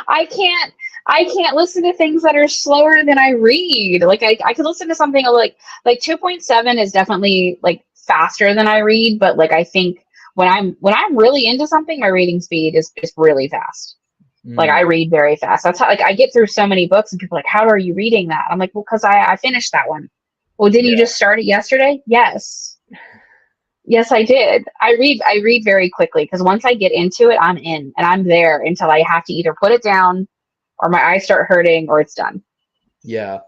I can't I can't listen to things that are slower than I read. Like I could listen to something like 2.7 is definitely like faster than I read, but like I think when I'm really into something, my reading speed is just really fast. Like I Mm, read very fast. That's how like I get through so many books and people are like, how are you reading that? I'm like, well, because I finished that one. Well, didn't you yeah. just start it yesterday? Yes. Yes, I did. I read very quickly because once I get into it, I'm in and I'm there until I have to either put it down or my eyes start hurting or it's done. Yeah.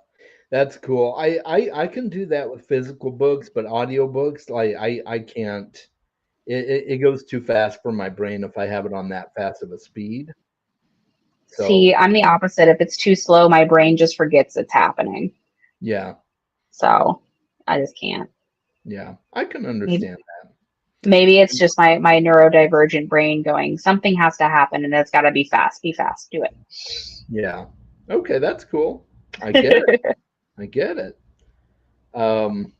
That's cool. I can do that with physical books, but audiobooks, like I can't. It goes too fast for my brain if I have it on that fast of a speed. See, So I'm the opposite. If it's too slow, my brain just forgets it's happening. yeah, So I just can't. yeah, I can Maybe understand maybe it's just my neurodivergent brain going, something has to happen and it's gotta be fast, do yeah. Okay, that's cool. I get it. it. I get it. Um,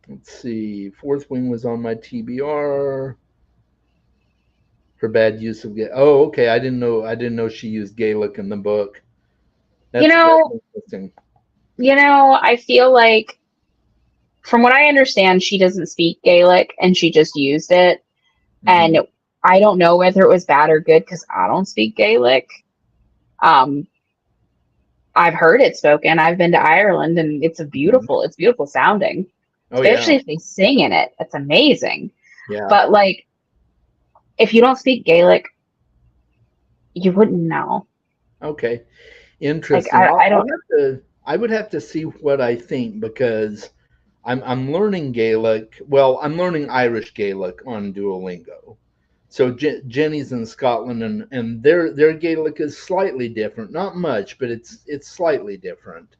let's see. Fourth Wing was on my TBR. Her bad use of Gaelic. Oh, okay. I didn't know she used Gaelic in the book. You That's know, interesting. I feel like from what I understand, she doesn't speak Gaelic and she just used it. Hmm. And I don't know whether it was bad or good because I don't speak Gaelic. Um, I've heard it spoken. I've been to Ireland and Hmm. it's beautiful sounding, Oh especially yeah, if they sing in it. It's amazing. yeah. But like, if you don't speak Gaelic, you wouldn't know. Okay, Like, interesting. I I'll don't, have to. I would have to see what I think because I'm learning Gaelic. Well, I'm learning Irish Gaelic on Duolingo. So Jenny's in Scotland, and their Gaelic is slightly different, not much, but it's slightly different.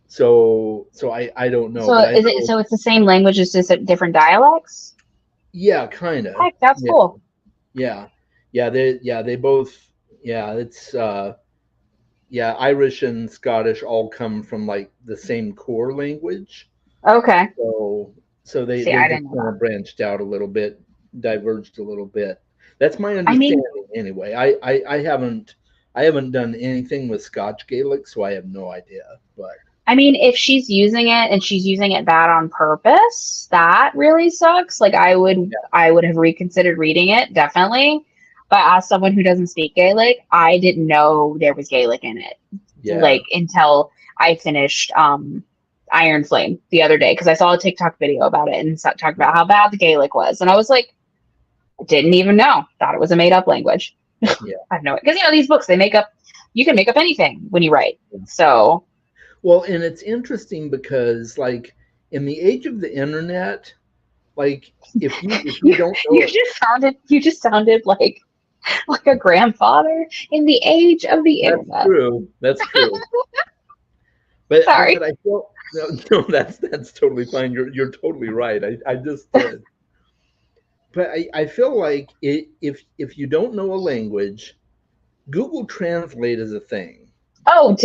So I don't know, but so I is it, know, so it's the same language, it's just different dialects? yeah, kind of, Heck, that's yeah, cool. yeah, yeah, they both, yeah, it's yeah, Irish and Scottish all come from like the same core language. Okay. So so they See, they I just didn't know kind that. of branched out a little bit, diverged a little bit. That's my I mean, understanding anyway. I haven't done anything with Scotch Gaelic, so I have no idea. But if she's using it and she's using it bad on purpose, that really sucks. Like yeah, I would have reconsidered reading it, definitely. But as someone who doesn't speak Gaelic, I didn't know there was Gaelic in it. yeah, Like until I finished Iron Flame the other day because I saw a TikTok video about it and talked yeah, about how bad the Gaelic was. And I was like, I didn't even know. Thought it was a made up language. yeah. I have no because these books you can make up anything when you write. So Well, and it's interesting because like in the age of the internet, like if you you don't know it, you just sounded like a grandfather in the age of the that's internet. true. That's true. But Sorry. I feel no, no, that's totally fine. You're totally right. I just did. But I feel like if you don't know a language, Google Translate is a thing. Oh,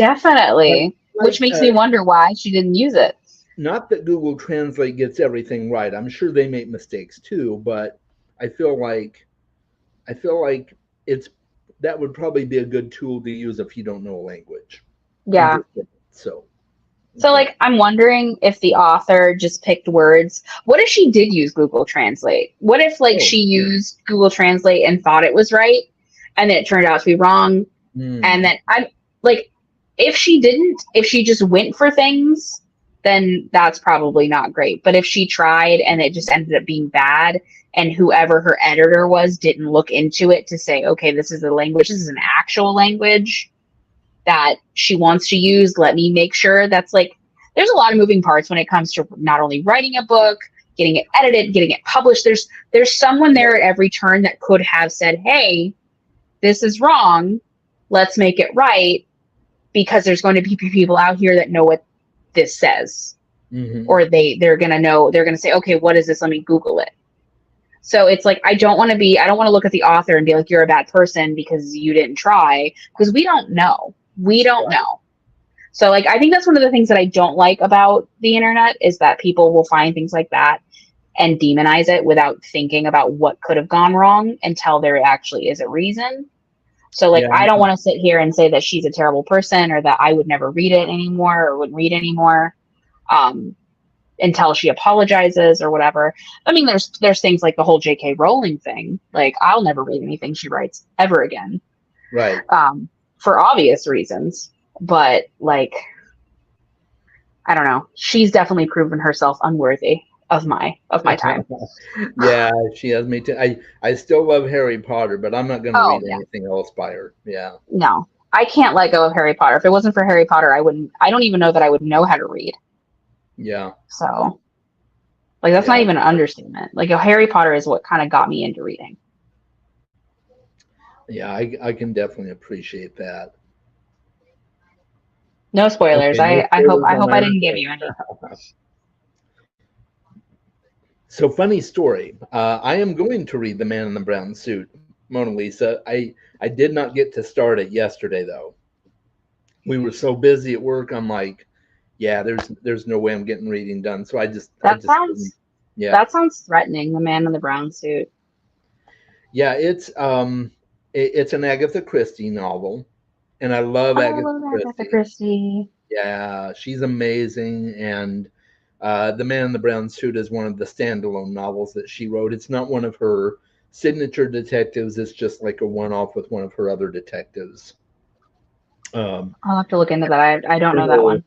Like definitely. Which like makes me wonder why she didn't use it. not that Google Translate gets everything right. I'm sure they make mistakes too, but I feel like I feel like that would probably be a good tool to use if you don't know a language. I'm Yeah. just kidding. So So, yeah. like, I'm wondering if the author just picked words. What if she did use Google Translate? What if, like, Oh. she used Google Translate and thought it was right, and then it turned out to be wrong? And Hmm. then I'm like, if she didn't, if she just went for things, then that's probably not great. But if she tried and it just ended up being bad, and whoever her editor was didn't look into it to say, okay, this is a language, this is an actual language that she wants to use, let me make sure. That's like, there's a lot of moving parts when it comes to not only writing a book, getting it edited, getting it published. There's someone there at every turn that could have said, hey, this is wrong, let's make it right, because there's going to be people out here that know what this says, Hmm. or they're going to know, they're going to say, okay, what is this, let me Google it. So it's like, I don't want to look at the author and be like, you're a bad person because you didn't try, because we don't know. So, like, I think that's one of the things that I don't like about the internet, is that people will find things like that and demonize it without thinking about what could have gone wrong until there actually is a reason. So, like, Yeah. I don't want to sit here and say that she's a terrible person, or that I would never read it anymore or wouldn't read anymore, um, until she apologizes or whatever. I mean, there's things like the whole J.K. Rowling thing. Like, I'll never read anything she writes ever again, Right. for obvious reasons. But, like, I don't know. She's definitely proven herself unworthy of my time. Yeah, she has me too. I still love Harry Potter, but I'm not going to Oh read yeah, anything else by her. Yeah. no, I can't let go of Harry Potter. If it wasn't for Harry Potter, I wouldn't. I don't even know that I would know how to read. Yeah. So, like, that's not Yeah. even an understatement. Like, Harry Potter is what kind of got me into reading. Yeah, I can definitely appreciate that. No spoilers. Okay, no I hope spoilers I on hope I Iron didn't give you any. Fist. So funny story. I am going to read The Man in the Brown Suit, Mona Lisa. I did not get to start it yesterday though. We were so busy at work. I'm like, yeah, there's no way I'm getting reading done. So I That just didn't. sounds Yeah. that sounds threatening. The man in the brown suit. Yeah, it's an Agatha Christie novel, and I love Oh, I Agatha love Agatha Christie. Christie. Yeah, she's amazing, and The Man in the Brown Suit is one of the standalone novels that she wrote. It's not one of her signature detectives. It's just like a one-off with one of her other detectives. Um, I'll have to look into that. I don't know that Colonel one.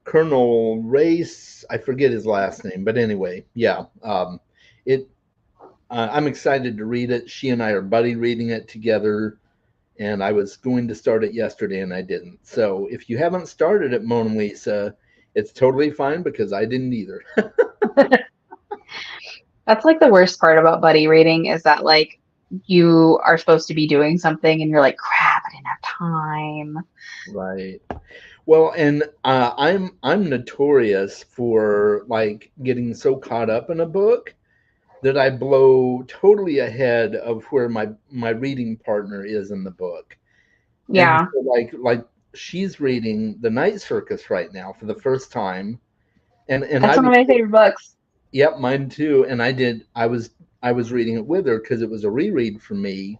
Colonel Race, I forget his last name, but anyway, yeah. It I'm excited to read it. She and I are buddy reading it together, and I was going to start it yesterday and I didn't. So if you haven't started it, Mona Lisa, it's totally fine because I didn't either. That's like the worst part about buddy reading, is that, like, you are supposed to be doing something and you're like, crap, I didn't have time. Right. Well, and I'm notorious for like getting so caught up in a book that I blow totally ahead of where my reading partner is in the book. And Yeah, so like she's reading The Night Circus right now for the first time, and that's I one of was my favorite books. yep, mine too. And I was reading it with her because it was a reread for me,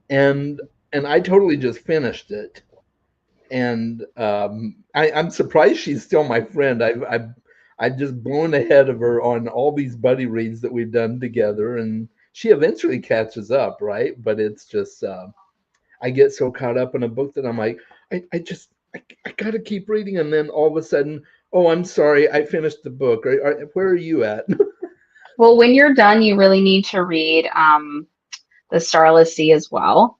and I totally just finished it. And I'm surprised she's still my friend. I've just blown ahead of her on all these buddy reads that we've done together, and she eventually catches up, right? But it's just I get so caught up in a book that I'm like, I got to keep reading, and then all of a sudden, oh, I'm sorry, I finished the book. Where are you at? Well, when you're done, you really need to read The Starless Sea as well,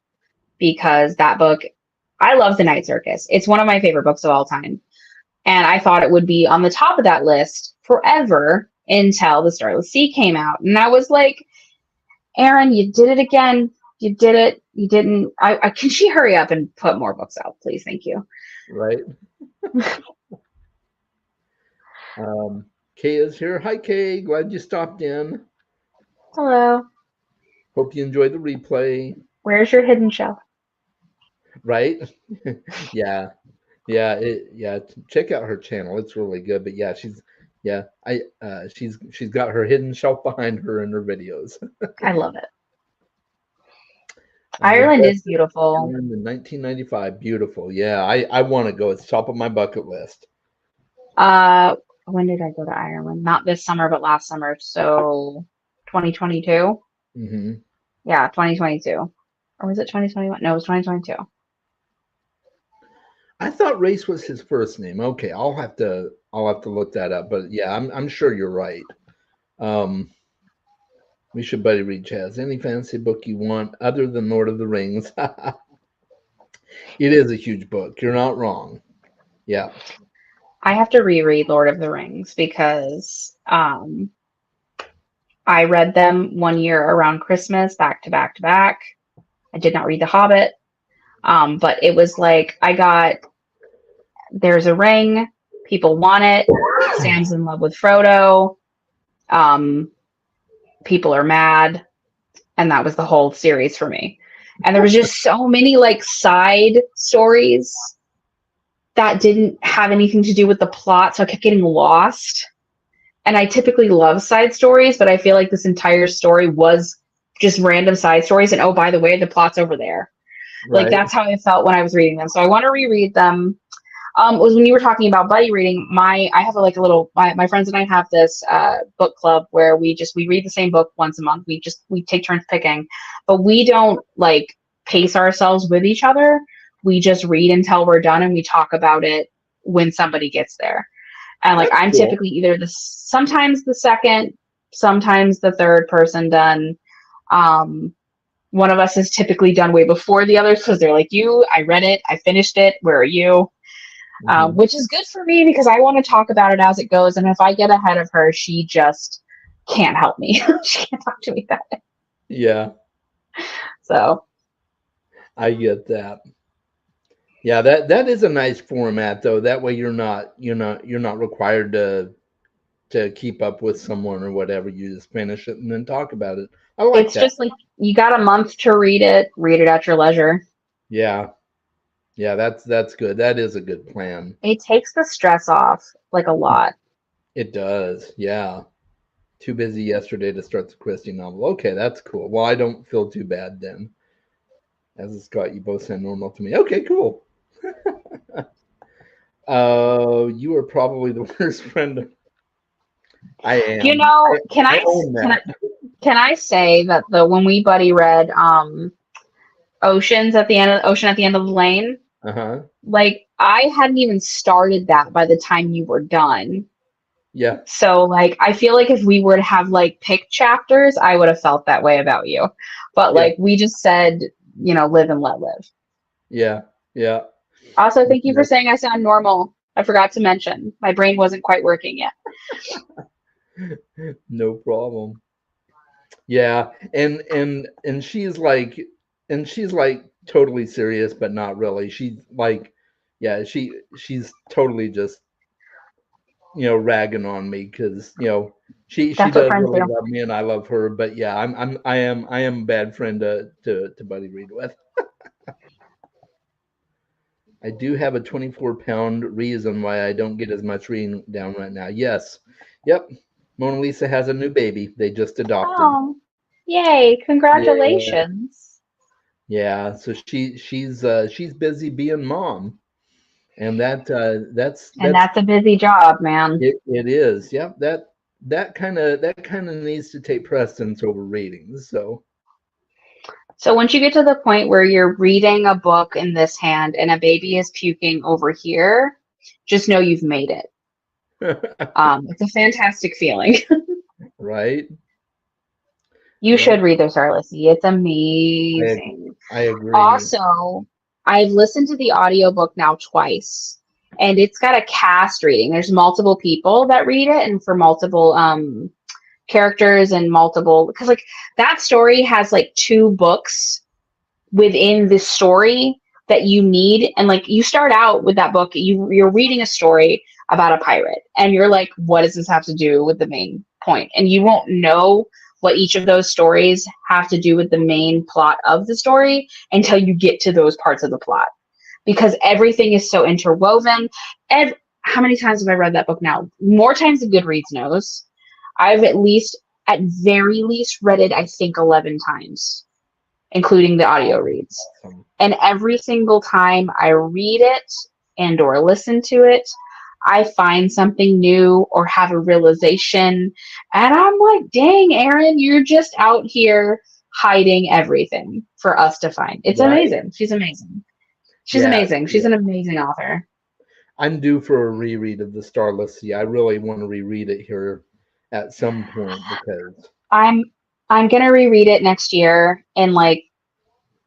because that book, I love The Night Circus. It's one of my favorite books of all time. And I thought it would be on the top of that list forever until The Starless Sea came out. And I was like, Aaron, you did it again. You did it. You didn't. Can she hurry up and put more books out, please? Thank you. Right. Kay is here. Hi, Kay. Glad you stopped in. Hello. Hope you enjoy the replay. Where's your hidden shelf? Right? Yeah. Yeah. Check out her channel. It's really good. But yeah, she's got her hidden shelf behind her in her videos. I love it. The Ireland best is beautiful. Ireland in 1995. Beautiful. Yeah, I want to go. It's top of my bucket list. Uh, when did I go to Ireland? Not this summer, but last summer. So 2022. Hmm. Yeah, 2022. Or was it 2021? No, it was 2022. I thought Race was his first name. Okay, I'll have to look that up. But yeah, I'm sure you're right. Um, we should buddy read Chaz. Any fantasy book you want other than Lord of the Rings. It is a huge book. You're not wrong. Yeah. I have to reread Lord of the Rings because I read them one year around Christmas, back to back to back. I did not read The Hobbit. But it was like I got there's a ring, people want it, Sam's in love with Frodo, um, people are mad, and that was the whole series for me. And there was just so many like side stories that didn't have anything to do with the plot, so I kept getting lost. And I typically love side stories, but I feel like this entire story was just random side stories. And oh, by the way, the plot's over there. Like Right. that's how I felt when I was reading them. So I want to reread them. Was when you were talking about buddy reading. I have like a little my friends and I have this book club where we read the same book once a month. We take turns picking, but we don't like pace ourselves with each other. We just read until we're done and we talk about it when somebody gets there. And like That's I'm cool. typically either sometimes the second, sometimes the third person done. Um, one of us is typically done way before the others because they're like, you, I read it, I finished it, where are you? Hmm. Which is good for me because I want to talk about it as it goes. And if I get ahead of her, she just can't help me. She can't talk to me about it. Yeah, So I get that. Yeah, that is a nice format though. That way you're not required to keep up with someone or whatever. You just finish it and then talk about it. I like it's that. just like you got a month to read it at your leisure. Yeah. Yeah, that's good. That is a good plan. It takes the stress off like a lot. It does. Yeah. Too busy yesterday to start the Christie novel. Okay, that's cool. Well, I don't feel too bad then. As a Scott, you both sound normal to me. Okay, cool. You are probably the worst friend. I You am. know, I own that. can I say that the when we buddy read Ocean at the end of the lane, Uh-huh. like I hadn't even started that by the time you were done. Yeah. So like I feel like if we were to have like pick chapters, I would have felt that way about you. But Yeah. like we just said, live and let live. Yeah. Yeah. Also, thank you for Okay. saying I sound normal. I forgot to mention. My brain wasn't quite working yet. No problem. Yeah. And she's like totally serious, but not really. She's like, yeah, she's totally just ragging on me because she That's what does friends really do. love me and I love her, but yeah, I am a bad friend to buddy read with. I do have a 24-pound reason why I don't get as much reading down right now. Yes, yep. Mona Lisa has a new baby. They just adopted. Oh, yay! Yeah, Congratulations. yeah. So she's busy being mom, and And that's that's a busy job, man. it is. Yep. That kind of needs to take precedence over readings. So So once you get to the point where you're reading a book in this hand and a baby is puking over here, just know you've made it. It's a fantastic feeling. right. You Yep. should read this, Arlisy. It's I amazing. I agree. Also, I've listened to the audiobook now twice, and it's got a cast reading. There's multiple people that read it, and for multiple characters and multiple because like that story has like two books within this story that you need and like you start out with that book you're reading a story about a pirate and you're like what does this have to do with the main point and you won't know what each of those stories have to do with the main plot of the story until you get to those parts of the plot because everything is so interwoven. How many times have I read that book now? More times than Goodreads knows. I've at very least read it I think 11 times. including the audio reads. Awesome. And every single time I read it and or listen to it, I find something new or have a realization. And I'm like, dang, Erin, you're just out here hiding everything for us to find. It's Right? amazing. She's amazing. She's Yeah, amazing. She's an amazing author. I'm due for a reread of The Starless Sea. I really want to reread it here at some point because I'm gonna reread it next year in like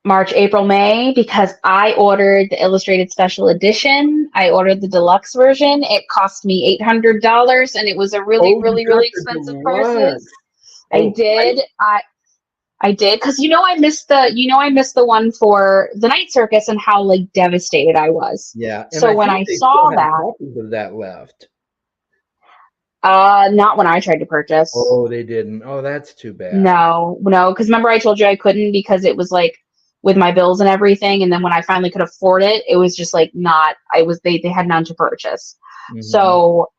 March, April, May because I ordered the illustrated special edition. I ordered the deluxe version. It cost me $800 and it was a really, oh, you really, got really the expensive purchase. deluxe. I Oh, did. I did because I missed the one for the Night Circus and how like devastated I was. yeah, and So I when think I they still saw have that, copies of that left. not when I tried to purchase. Oh, they didn't. Oh, that's too bad. No, because remember I told you I couldn't because it was like with my bills and everything, and then when I finally could afford it, it was just like not. They had none to purchase, Hmm. so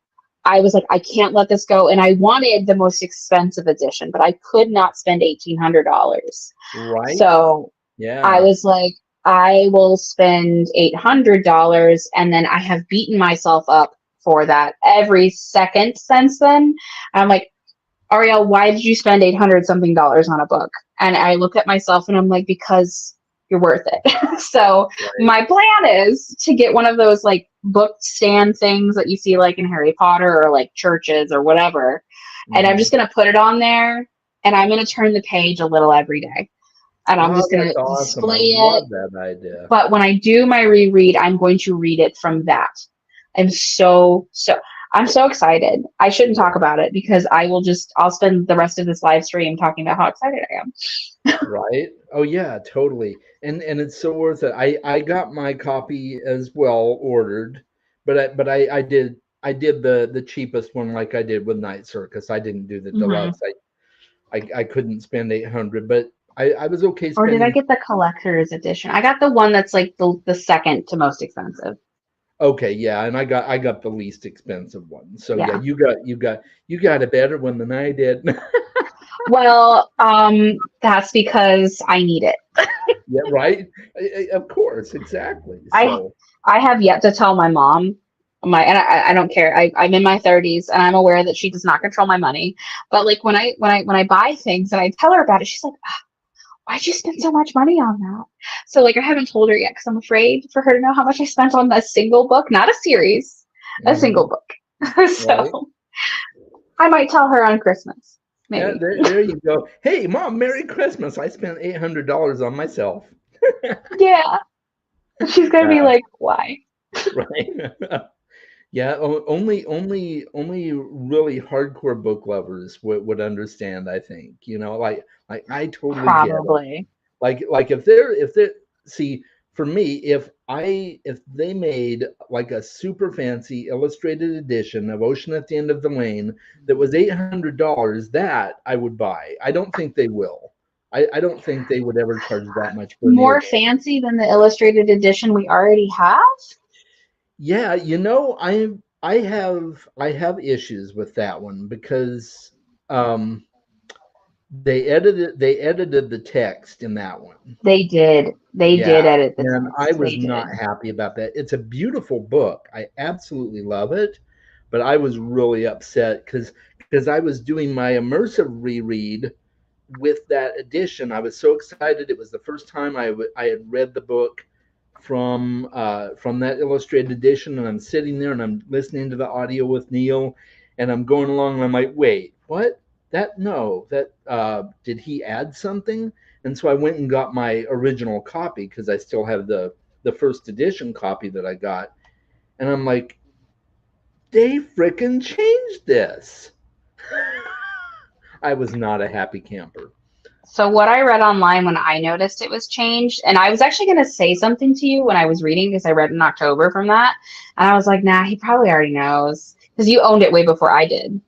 I was like I can't let this go, and I wanted the most expensive edition, but I could not spend $1,800. Right? So I Yeah. was like, I will spend $800, and then I have beaten myself up for that every second since then. I'm like, Ariel, why did you spend 800 something dollars on a book? And I look at myself and I'm like, because you're worth it. So Right. my plan is to get one of those like book stand things that you see like in Harry Potter or like churches or whatever. And I'm Hmm. just going to put it on there and I'm going to turn the page a little every day. And I'm Oh, just going that's to awesome. I display it. love that idea. But when I do my reread, I'm going to read it from that. I'm I'm so excited. I shouldn't talk about it because I'll spend the rest of this live stream talking about how excited I am. Right? Oh yeah, totally. And it's so worth it. I got my copy as well ordered, but I did the cheapest one like I did with Night Circus. I didn't do the Mm-hmm. deluxe. I couldn't spend 800, but I was okay Or did I spending. get the collector's edition? I got the one that's like the second to most expensive. Okay, yeah, and I got the least expensive one. So yeah, Yeah. you got a better one than I did. Well, that's because I need it. Yeah, right? Of course, exactly. I So, I have yet to tell my mom I don't care. I'm in my 30s and I'm aware that she does not control my money. But like when I buy things and I tell her about it, she's like, why'd you spend so much money on that? So like I haven't told her yet because I'm afraid for her to know how much I spent on a single book, not a series, a single mhm, book. right? So I might tell her on Christmas, Yeah, maybe. there you go. Hey, Mom, Merry Christmas. I spent $800 on myself. Yeah, she's gonna be Uh, like, why? right? Yeah, only really hardcore book lovers would understand, I think. Like I totally get it. Probably. Like if they're see, for me, if they made like a super fancy illustrated edition of Ocean at the End of the Lane that was $800, that I would buy. I don't think they will. I don't think they would ever charge that much for a new More edition. fancy than the illustrated edition we already have? Yeah, I have issues with that one because um they edited the text in that one. They did. They did Yeah, edit the and I text. was They not did. happy about that. It's a beautiful book. I absolutely love it, but I was really upset because I was doing my immersive reread with that edition. I was so excited. It was the first time I had read the book from that illustrated edition, and I'm sitting there and I'm listening to the audio with Neil, and I'm going along and I'm like, wait, what? That no, that did he add something? And so I went and got my original copy because I still have the first edition copy that I got, and I'm like, they frickin' changed this. I was not a happy camper. So what I read online when I noticed it was changed, and I was actually going to say something to you when I was reading because I read in October from that, and I was like, nah, he probably already knows because you owned it way before I did.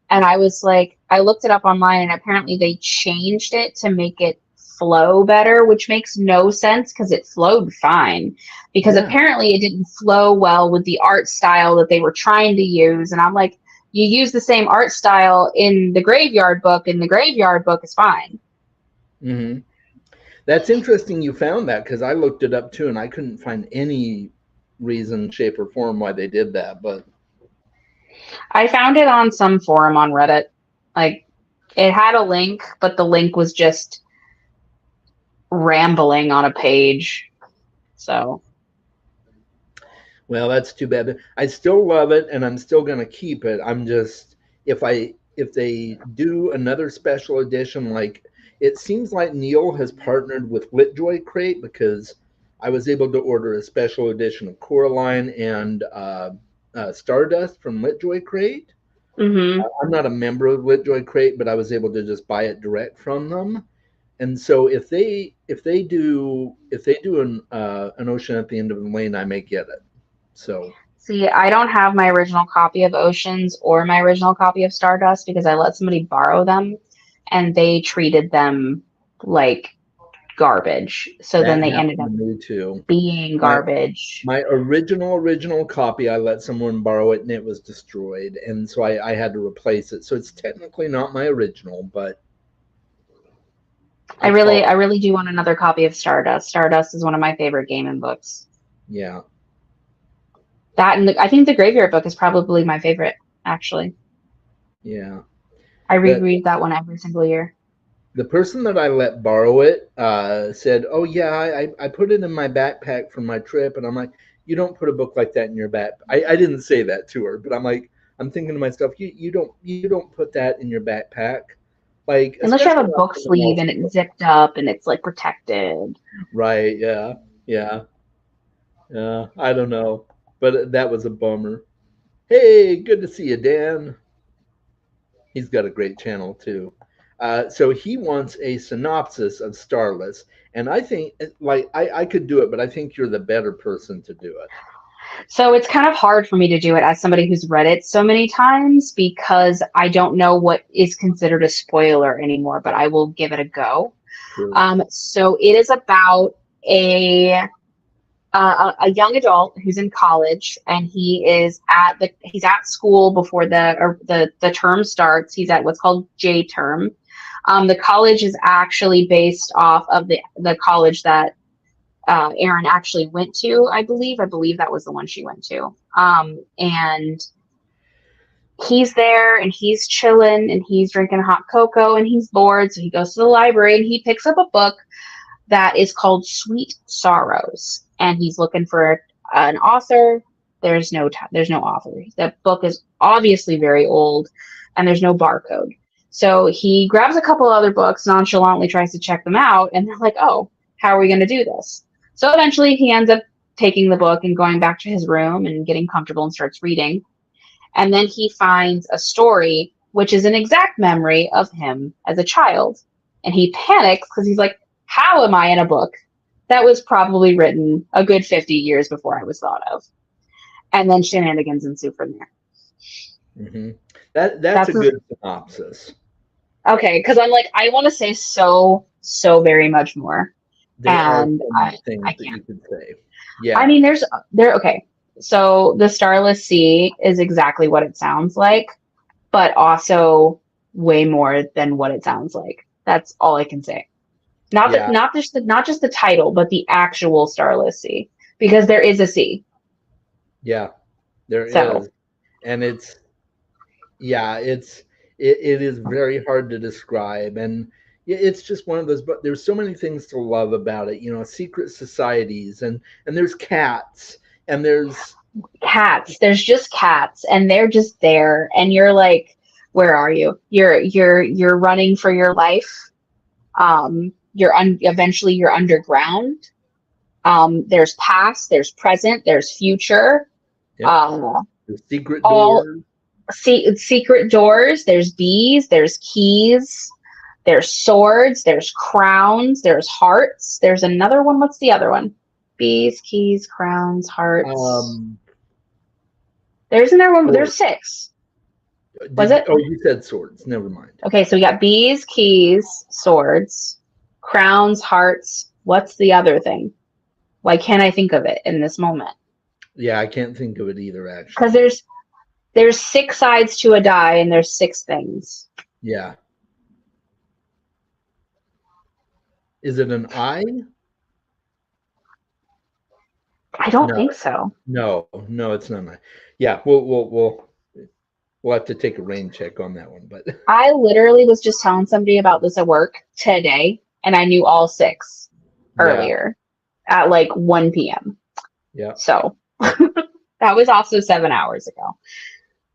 And I was like, I looked it up online, and apparently they changed it to make it flow better, which makes no sense because it flowed fine. Because Yeah. apparently it didn't flow well with the art style that they were trying to use. And I'm like, you use the same art style in the Graveyard book, and the Graveyard book is fine. Hmm. That's interesting you found that, because I looked it up too and I couldn't find any reason, shape, or form why they did that. But I found it on some forum on Reddit. Like, it had a link, but the link was just rambling on a page. So, well, that's too bad. I still love it and I'm still going to keep it. I'm just, if they do another special edition, like it seems like Neil has partnered with Litjoy Crate, because I was able to order a special edition of Coraline and Stardust from Litjoy Crate. mhm. I'm not a member of Litjoy Crate, but I was able to just buy it direct from them. And so if they do an Ocean at the End of the Lane, I may get it. So See, I don't have my original copy of Oceans or my original copy of Stardust because I let somebody borrow them and they treated them like garbage. So then that they ended happened up to me too. being My garbage. my original copy, I let someone borrow it and it was destroyed, and so I had to replace it. So it's technically not my original, but I it's really, I all really do want another copy of Stardust. Stardust is one of my favorite gaming books. yeah, That and I think the Graveyard Book is probably my favorite, actually. yeah. I That reread that one every single year. the person that I let borrow it said, "Oh yeah, I put it in my backpack for my trip," and I'm like, "You don't put a book like that in your back." I didn't say that to her, but I'm like, I'm thinking to myself, you don't put that in your backpack, like Unless you especially have a not book someone sleeve else. and it's zipped up and it's like protected. Right? Yeah, yeah, I don't know, but that was a bummer. Hey, good to see you, Dan. He's got a great channel too. So he wants a synopsis of Starless, and I think like I could do it, but I think you're the better person to do it. So it's kind of hard for me to do it as somebody who's read it so many times because I don't know what is considered a spoiler anymore, but I will give it a go. True. So it is about a a young adult who's in college and he's at school before the term starts. He's at what's called J term. The college is actually based off of the college that Erin actually went to, I believe. I believe that was the one she went to. And he's there and he's chilling and he's drinking hot cocoa and he's bored. So he goes to the library and he picks up a book that is called Sweet Sorrows. And he's looking for an author. There's no author. The book is obviously very old and there's no barcode. So he grabs a couple other books, nonchalantly tries to check them out, and they're like, oh, how are we going to do this? So eventually he ends up taking the book and going back to his room and getting comfortable and starts reading. And then he finds a story which is an exact memory of him as a child. And he panics because he's like, how am I in a book that was probably written a good 50 years before I was thought of? And then shenanigans ensue from there. Hmm. That's a That's good synopsis. okay, because I'm like, I want to say so very much more. There are And so I many things I that you can't. could say. I Yeah, mean, okay. So the Starless Sea is exactly what it sounds like, but also way more than what it sounds like. That's all I can say. yeah, Not just the title, but the actual Starless Sea, because there is a sea. yeah. There So is, and it is very hard to describe, and it's just one of those. But there's so many things to love about it. Secret societies, and there's cats, and there's cats, there's just cats, and they're just there, and you're like, where are you? You're running for your life. Eventually you're underground. There's past, there's present, there's future. yep, Um, the secret all doors. secret doors. There's bees. There's keys. There's swords. There's crowns. There's hearts. There's another one. What's the other one? Bees, keys, crowns, hearts. Um, There's another one. Swords. There's six. Was Did you? it? Oh, you said swords. Never mind. Okay, so we got bees, keys, swords, crowns, hearts. What's the other thing? Why can't I think of it in this moment? Yeah, I can't think of it either. Because Actually, there's six sides to a die, and there's six things. yeah. Is it an I? I don't No, think so. no, it's not an I. Yeah, we'll have to take a rain check on that one. But I literally was just telling somebody about this at work today, and I knew all six yeah, earlier at like 1 p.m. yeah, So that was also 7 hours ago.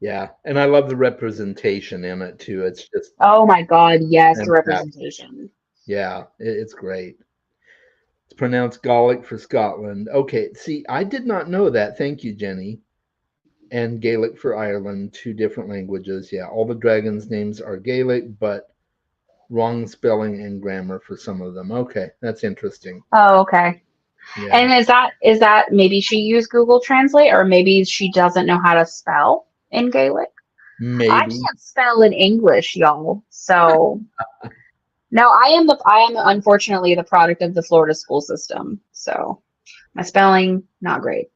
yeah. And I love the representation in it too. It's just Oh my God, yes, the fantastic. representation. Yeah, it's great. It's pronounced Gaelic for Scotland. Okay, see, I did not know that. Thank you, Jenny. And Gaelic for Ireland, two different languages. Yeah, all the dragons' names are Gaelic, but wrong spelling and grammar for some of them. Okay, that's interesting. Oh, okay. Yeah, And is that maybe she used Google Translate or maybe she doesn't know how to spell in Gaelic? I maybe. can't spell in English, y'all. So no, I am unfortunately the product of the Florida school system. So my spelling not great.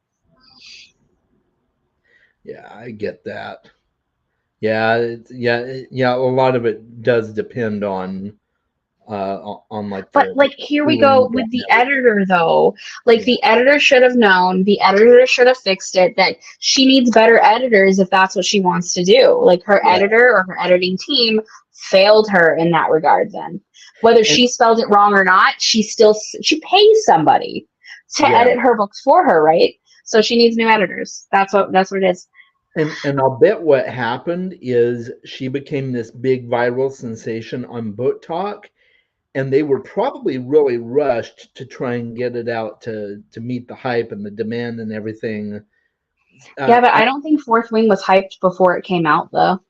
Yeah, I get that. Yeah, yeah. A lot of it does depend on like But the like here we schooling go and with the everything. editor though. Like Yeah, the editor should have known, the editor should have fixed it that she needs better editors if that's what she wants to do. Like her yeah. editor or her editing team failed her in that regard then. Whether And she spelled it wrong or not, she pays somebody to yeah, edit her books for her, right? So she needs new editors. That's what it is. and I'll bet what happened is she became this big viral sensation on Book Talk, and they were probably really rushed to try and get it out to meet the hype and the demand and everything. Yeah, but I I don't think Fourth Wing was hyped before it came out though.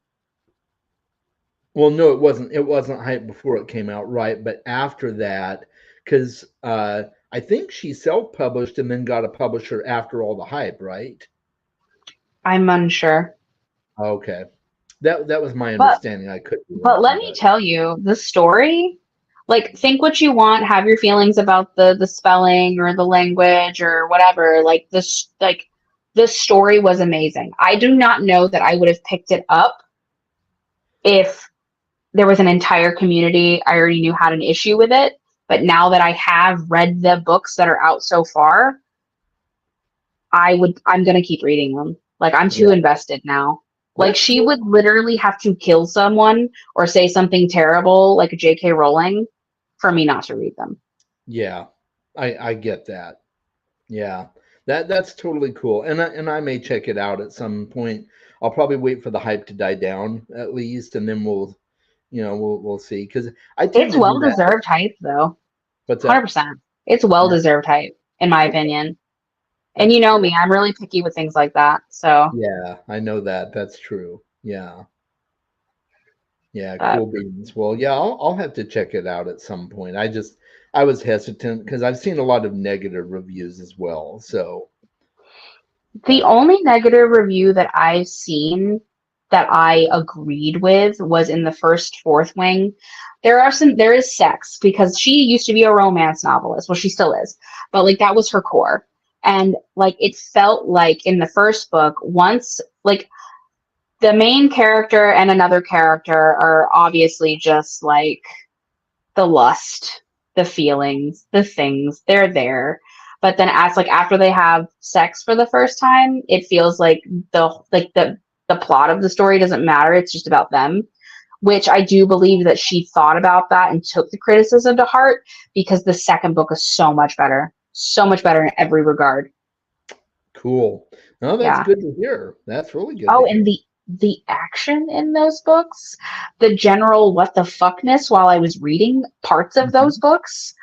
Well, no, it wasn't. It wasn't hype before it came out, right? But after that, because I think she self-published and then got a publisher after all the hype, right? I'm unsure. Okay, that was my But understanding. I could be But wrong, let me but tell you, the story, like think what you want, have your feelings about the spelling or the language or whatever. Like the story was amazing. I do not know that I would have picked it up if there was an entire community I already knew had an issue with it. But now that I have read the books that are out so far, I'm gonna keep reading them. Like I'm too yeah, invested now. Like that's she cool. would literally have to kill someone or say something terrible like J.K. Rowling for me not to read them. Yeah, I get that. Yeah, that's totally cool, and I may check it out at some point. I'll probably wait for the hype to die down at least, and then we'll see because I tend It's to do well that. deserved hype though. What's that? 100%. It's well Yeah, deserved hype in my okay, opinion. And that's you know cool. me, I'm really picky with things like that. So, Yeah, I know that. That's true. Yeah. Yeah, uh, cool beans. Well, yeah, I'll have to check it out at some point. I was hesitant because I've seen a lot of negative reviews as well. So, the but only negative review that I've seen that I agreed with was in the first Fourth Wing. There is sex because she used to be a romance novelist. Well, she still is, but like that was her core. And like it felt like in the first book, once like the main character and another character are obviously just like the lust, the feelings, the things, they're there. But then as like after they have sex for the first time, it feels like the plot of the story doesn't matter. It's just about them, which I do believe that she thought about that and took the criticism to heart because the second book is so much better. So much better in every regard. cool. No, that's Yeah. good to hear. That's really good to Oh, hear. and the action in those books, the general what the fuckness while I was reading parts of those Mhm. books,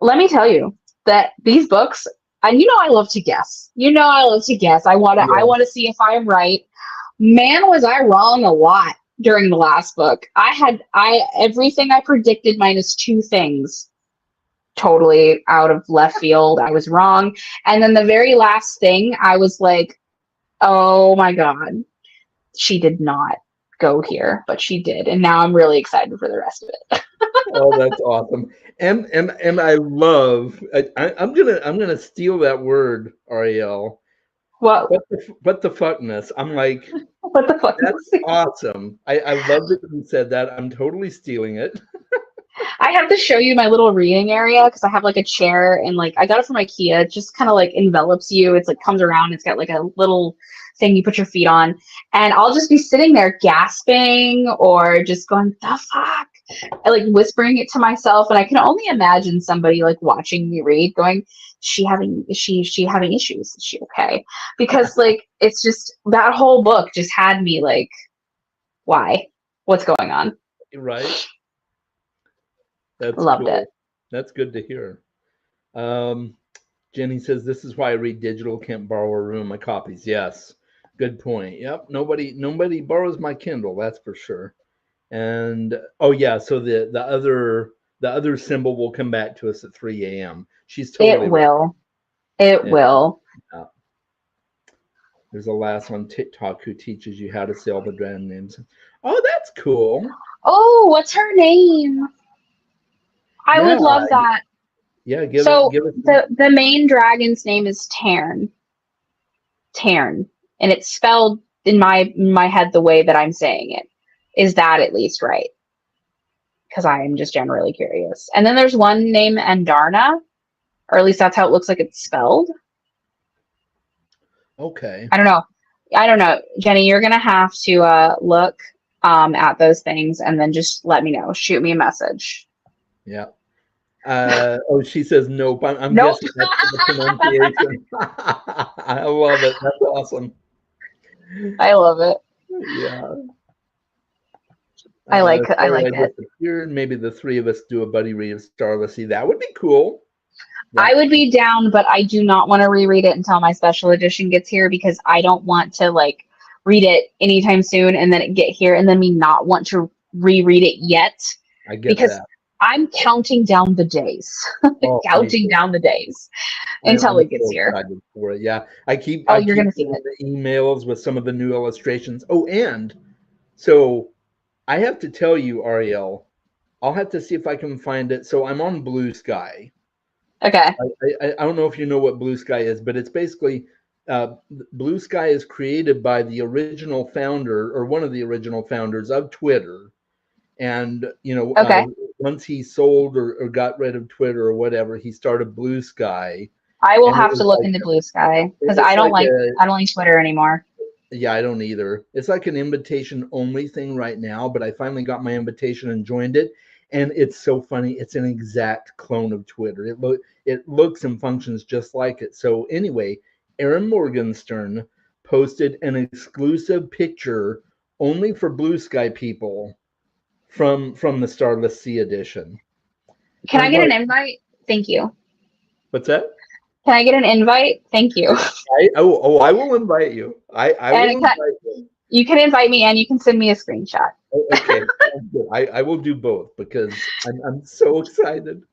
let me tell you that these books, and you know I love to guess. You know I love to guess. I Yeah. want to see if I'm right. Man, was I wrong a lot during the last book. I everything I predicted minus two things totally out of left field. I was wrong. And then the very last thing, I was like, "Oh my god, she did not go here, but she did." And now I'm really excited for the rest of it. Oh, that's awesome. And I love. I'm gonna steal that word, Ariel. Well, But the fuckness. I'm like, what the fuck? that's awesome. I love that you said that. I'm totally stealing it. I have to show you my little reading area because I have like a chair and like I got it from IKEA. It just kind of like envelops you. It's like comes around. It's got like a little thing you put your feet on, and I'll just be sitting there gasping or just going the fuck, and like whispering it to myself. And I can only imagine somebody like watching me read, going, is she having issues? Is she okay? Because like it's just that whole book just had me like, why? What's going on? Right. That's Loved cool. it. That's good to hear. Jenny says, "This is why I read digital. Can't borrow or ruin my copies." Yes, good point. Yep, nobody borrows my Kindle. That's for sure. And oh yeah, so the other symbol will come back to us at 3 a.m. She's It totally right. will. It Yeah, will. yeah. There's a lass on TikTok who teaches you how to say all the brand names. Oh, that's cool. Oh, what's her name? I Yeah, would love that. yeah. So Give us. the main dragon's name is Tarn. Tarn. And it's spelled in my head the way that I'm saying it. Is that at least right? Because I am just generally curious. And then there's one named Andarna, or at least that's how it looks like it's spelled. Okay. I don't know. I don't know. Jenny, you're gonna have to look at those things and then just let me know. Shoot me a message. Yeah. Oh, she says nope. I'm Nope. guessing that's the pronunciation. I love it. That's awesome. I love it. Yeah. I like Sorry, I it. disappeared. Maybe the three of us do a buddy read of Starlessy. That would be cool. I would be down, but I do not want to reread it until my special edition gets here because I don't want to like read it anytime soon and then it get here and then me not want to reread it yet I get because that. I'm counting down the days, Oh, counting down the days until I'm it gets so here. excited for it. Yeah, I keep Oh, I you're keep gonna see getting it. the emails with some of the new illustrations. Oh, and so I have to tell you, Ariel, I'll have to see if I can find it. So I'm on Blue Sky. Okay. I don't know if you know what Blue Sky is, but it's basically Blue Sky is created by the original founder or one of the original founders of Twitter. And, Okay. once he sold or got rid of Twitter or whatever, he started Blue Sky. I will And it have was to look into Blue Sky because it's like I don't like Twitter anymore. yeah, I don't either. It's like an invitation only thing right now, but I finally got my invitation and joined it. And it's so funny. It's an exact clone of Twitter. It looks and functions just like it. So anyway, Aaron Morgenstern posted an exclusive picture only for Blue Sky people from the Starless Sea edition. Can And I I'm get an like, invite? Thank you. what's that? Can I get an invite? Thank you. I will invite you. I will And invite you. you can invite me and you can send me a screenshot. Okay, sounds good. I will do both because I'm so excited,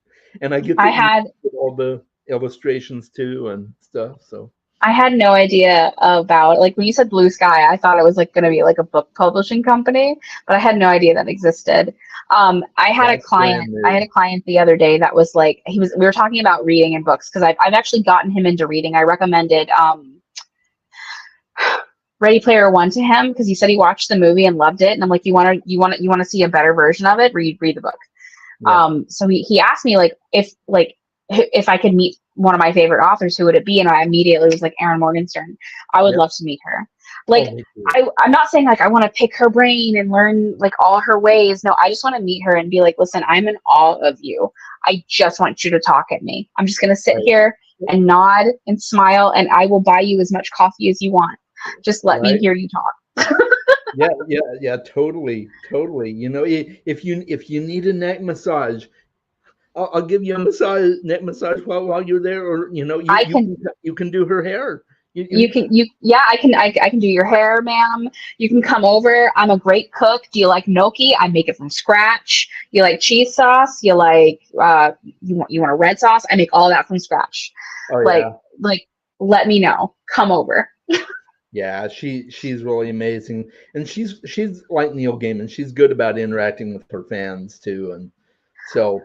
and I get to I had all the illustrations too and stuff. So I had no idea about like when you said Blue Sky, I thought it was like going to be like a book publishing company, but I had no idea that existed. that's brand I had new. a client the other day that was like we were talking about reading and books because I've actually gotten him into reading. I recommended Ready Player One to him because he said he watched the movie and loved it, and I'm like, you want to see a better version of it? Read the book. Yeah, So he asked me if I could meet one of my favorite authors, who would it be? And I immediately was like, Erin Morgenstern. I would yep. love to meet her. Oh, Like me too. I'm not saying like I want to pick her brain and learn like all her ways. No, I just want to meet her and be like, listen, I'm in awe of you. I just want you to talk at me. I'm just gonna sit Right, here and nod and smile, and I will buy you as much coffee as you want. Just let me right. hear you talk. Yeah. Totally, totally. If you need a neck massage, I'll give you a neck massage while you're there, or I you can can you can do her hair. I can do your hair, ma'am. You can come over. I'm a great cook. Do you like gnocchi? I make it from scratch. You like cheese sauce? You like you want a red sauce? I make all that from scratch. Oh Like yeah. like let me know. Come over. Yeah, she's really amazing, and she's like Neil Gaiman. She's good about interacting with her fans too, and so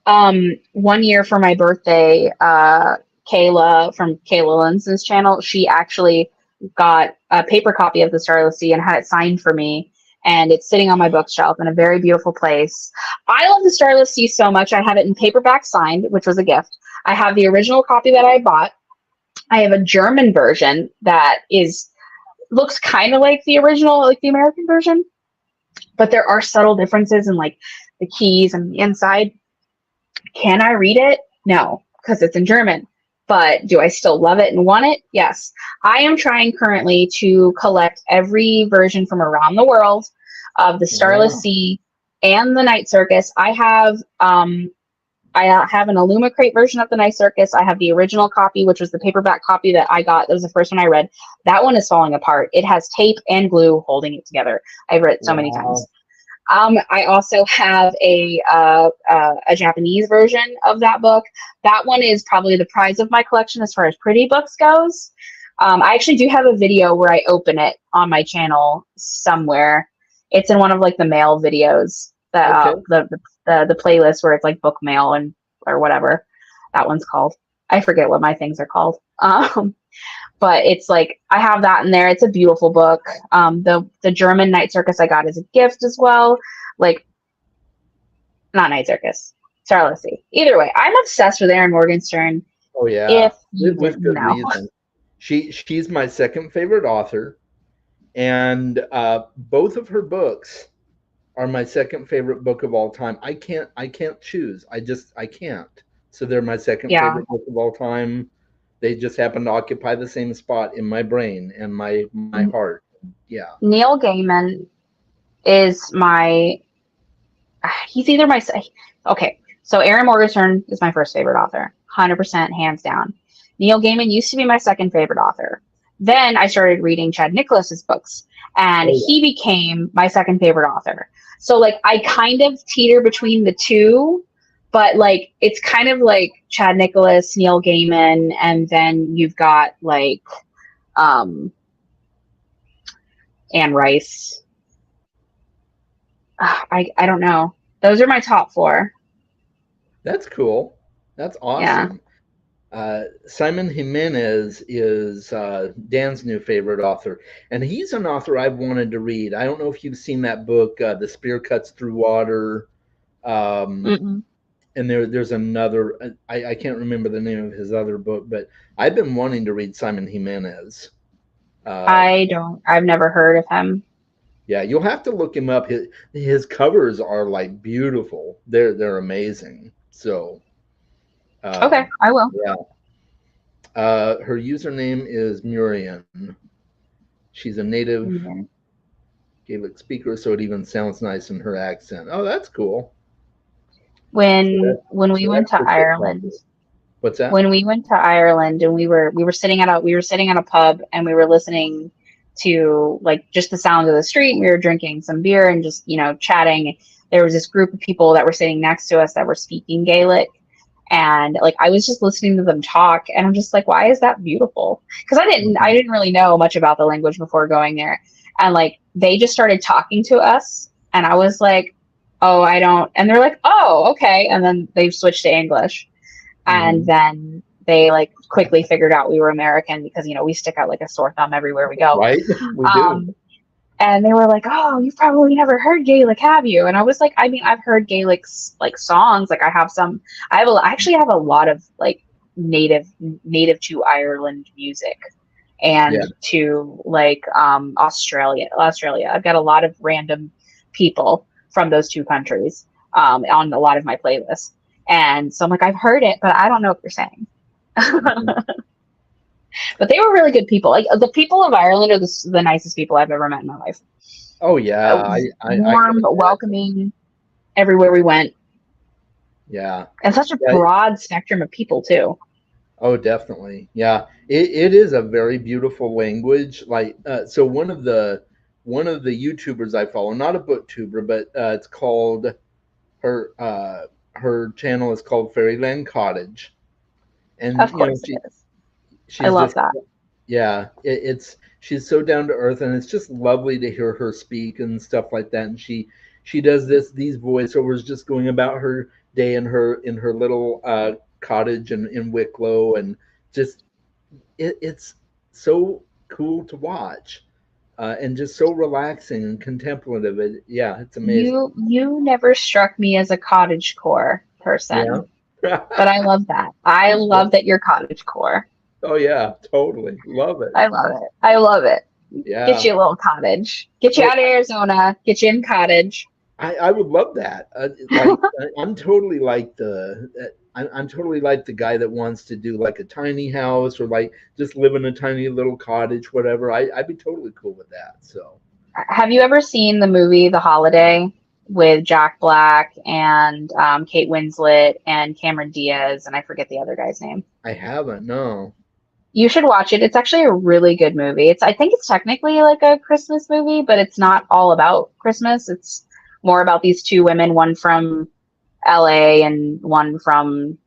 1 year for my birthday, Kayla from Kayla Linson's channel, she actually got a paper copy of the Starless Sea and had it signed for me. and it's sitting on my bookshelf in a very beautiful place. I love the Starless Sea so much. I have it in paperback signed, which was a gift. I have the original copy that I bought. I have a German version that looks kind of like the original, like the American version, but there are subtle differences in like the keys and the inside. Can I read it? No, because it's in German. But do I still love it and want it? Yes. I am trying currently to collect every version from around the world of the Starless Wow. Sea and the Night Circus. I have an Illumicrate version of the Night Circus. I have the original copy, which was the paperback copy that I got. That was the first one I read. That one is falling apart. It has tape and glue holding it together. I've read it so many times. I also have a Japanese version of that book. That one is probably the prize of my collection as far as pretty books goes. I actually do have a video where I open it on my channel somewhere. It's in one of like the mail videos that Okay. the playlist where it's like book mail and or whatever that one's called. I forget what my things are called. But it's like I have that in there. It's a beautiful book. The German Night Circus I got as a gift as well. Like not Night Circus, Starless Sea. Either way, I'm obsessed with Erin Morgenstern. Oh yeah, If you with didn't good know, reason. She's my second favorite author, and both of her books are my second favorite book of all time. I can't choose. I can't. So they're my second yeah, favorite book of all time. They just happen to occupy the same spot in my brain and my heart. Yeah. Neil Gaiman is my. He's either my. Okay, so Erin Morgenstern is my first favorite author, 100% hands down. Neil Gaiman used to be my second favorite author. Then I started reading Chad Nicholas's books, and Oh he became my second favorite author. So like I kind of teeter between the two, but like it's kind of like Chad Nicholas, Neil Gaiman, and then you've got like um, Anne Rice. I don't know. Those are my top four. that's cool. That's Yeah. awesome. Simon Jimenez is Dan's new favorite author, and he's an author I've wanted to read. I don't know if you've seen that book, The Spear Cuts Through Water. Um, Mm-mm. and there's another, I can't remember the name of his other book, but I've been wanting to read Simon Jimenez. I don't. I've never heard of him. Yeah, you'll have to look him up. His covers are like beautiful. They're amazing. So Okay, I will. yeah. Her username is Murian. She's a native Mhm. Gaelic speaker, so it even sounds nice in her accent. Oh, that's cool. So When we went that's to her book Ireland, copy. What's that? when we went to Ireland, and we were sitting at a pub, and we were listening to like just the sound of the street. We were drinking some beer and just chatting. There was this group of people that were sitting next to us that were speaking Gaelic, and like I was just listening to them talk, and I'm just like, why is that beautiful? Because I Mhm. didn't really know much about the language before going there, and like they just started talking to us, and I was like, oh, I don't, and they're like, oh, okay, and then they switched to English, and Mhm. then they like quickly figured out we were American because we stick out like a sore thumb everywhere we go. Right? We do. Um, and they were like, "Oh, you've probably never heard Gaelic, have you?" And I was like, "I mean, I've heard Gaelic like songs. Like, I have some. I actually have a lot of like native to Ireland music, Yeah. and to like Australia. I've got a lot of random people from those two countries on a lot of my playlists, and so I'm like, I've heard it, but I don't know what you're saying." Mhm. But they were really good people. Like the people of Ireland are the nicest people I've ever met in my life. Oh yeah, I can Warm, imagine. welcoming everywhere we went, Yeah. and such a Yeah. broad spectrum of people too. Oh, definitely. Yeah. It is a very beautiful language. Like so one of the YouTubers I follow, not a booktuber, but it's called her channel is called Fairyland Cottage. And Of course it is. I she's love just that. yeah, it's she's so down to earth, and it's just lovely to hear her speak and stuff like that. And she does these voiceovers just going about her day in her little cottage in Wicklow, and just it's so cool to watch. and just so relaxing and contemplative. Yeah, it's amazing. You never struck me as a cottagecore Yeah. person, but I love that. I love that you're cottagecore. Oh yeah, totally. Love it. I love it. I love it. Get Yeah. you a little cottage. Get you Oh, out of Arizona. Get you in cottage. I would love that. Like I'm totally like I'm totally like the guy that wants to do like a tiny house or like just live in a tiny little cottage, whatever. I'd be totally cool with that. So Have you ever seen the movie The Holiday with Jack Black and Kate Winslet and Cameron Diaz and I forget the other guy's name? I haven't. No. You should watch it. It's actually a really good movie. I think it's technically like a Christmas movie, but it's not all about Christmas. It's more about these two women, one from LA and one from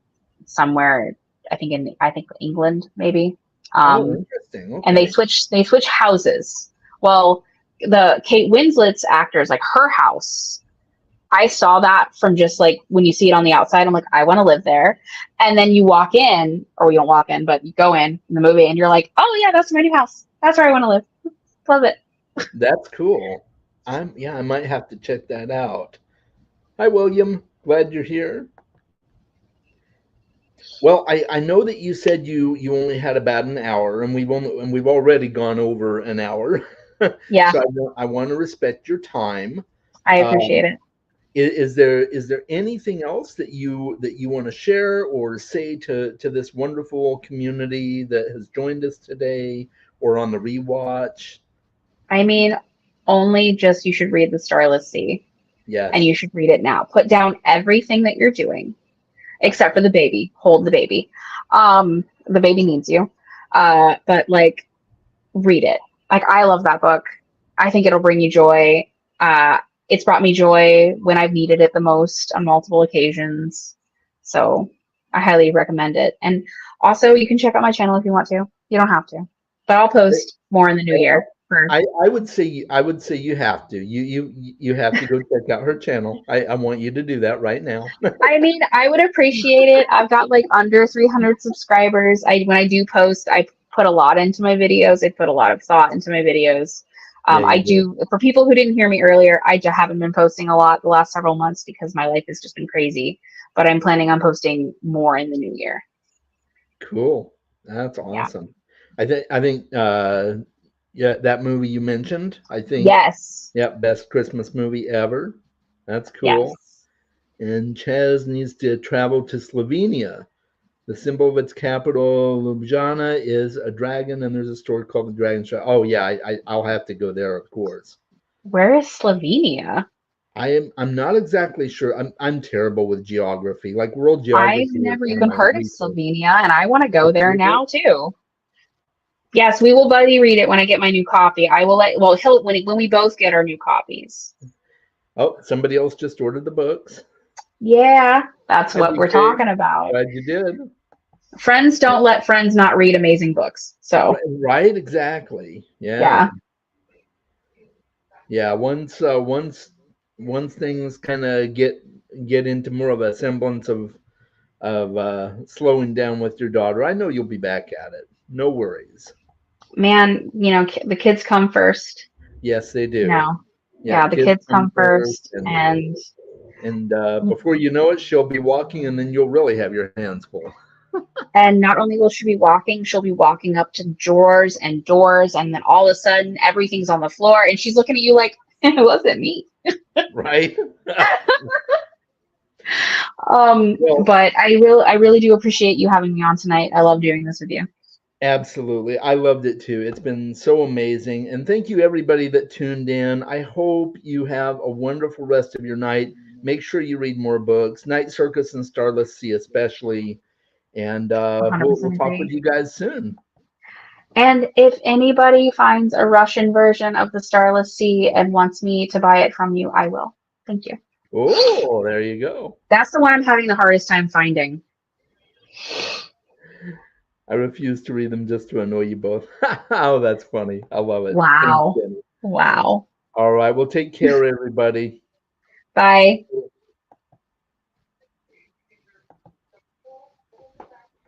somewhere, I think England maybe. Oh, Um, interesting. and Okay. they switch houses. Well, the Kate Winslet's actors, like her house, I saw that from just like when you see it on the outside, I'm like, I want to live there. And then you walk in, or you don't walk in, but you go in the movie and you're like, oh yeah, that's my new house. That's where I want to live. Love it. That's cool. Yeah, I might have to check that out. Hi, William. Glad you're here. Well, I know that you said you only had about an hour, and we've already gone over an hour. Yeah, So I want to respect your time. I Um, appreciate it. is there anything else that you want to share or say to this wonderful community that has joined us today or on the rewatch? I mean, only just you should read The Starless Sea and Yes. you should read it now. Put down everything that you're doing except for the baby. Hold the baby. The baby needs you. But like read it. Like I love that book. I think it'll bring you joy. Uh, it's brought me joy when I've needed it the most on multiple occasions. So I highly recommend it. And also, you can check out my channel if you want to. You don't have to, but I'll post more in the new year. For I would say you have to. You have to go check out her channel. I want you to do that right now. I mean, I would appreciate it. I've got like under 300 subscribers. I when I do post, I put a lot into my videos. I put a lot of thought into my videos. Yeah, you I do. do for people who didn't hear me earlier. I just haven't been posting a lot the last several months because my life has just been crazy. But I'm planning on posting more in the new year. Cool. That's Yeah. awesome. I think yeah, that movie you mentioned, I think, Yes. yeah, best Christmas movie ever. That's Yes. cool. And Chaz needs to travel to Slovenia. The symbol of its capital, Ljubljana, is a dragon, and there's a store called the Dragon Shop. Oh yeah, I'll have to go there, of course. Where is Slovenia? I'm not exactly sure. I'm terrible with geography. Like world I've geography is never one of even my heard of weakest. Slovenia, and I want to go there Really? now too. Yes, we will buddy read it when I get my new copy. I will let well he'll when we both get our new copies. Oh, somebody else just ordered the books. Yeah, that's Hi, what we're BK. talking about. Glad you did. Friends don't let friends not read amazing books. So, Right, exactly. Yeah. yeah. Yeah, once things kind of get into more of a semblance of slowing down with your daughter, I know you'll be back at it. No worries. Man, the kids come first. Yes, they You do. know. Yeah, Yeah, the kids kids come come first, first and and before you know it, she'll be walking, and then you'll really have your hands full. not only will she be walking, she'll be walking up to drawers and doors and then all of a sudden everything's on the floor and she's looking at you like it wasn't me. Right? Well, But I really do appreciate you having me on tonight. I love doing this with you. absolutely. I loved it too. It's been so amazing. And thank you, everybody that tuned in. I hope you have a wonderful rest of your night. Make sure you read more books, Night Circus and Starless Sea, especially. And we'll 100% talk with agree. you guys soon. And if anybody finds a Russian version of the Starless Sea and wants me to buy it from you, I will. Thank you. Oh, there you go. That's the one I'm having the hardest time finding. I refuse to read them just to annoy you both. Oh, that's funny. I love it. Thanks, Wow. Jenny. Wow. All right. Well, take care, everybody. Bye.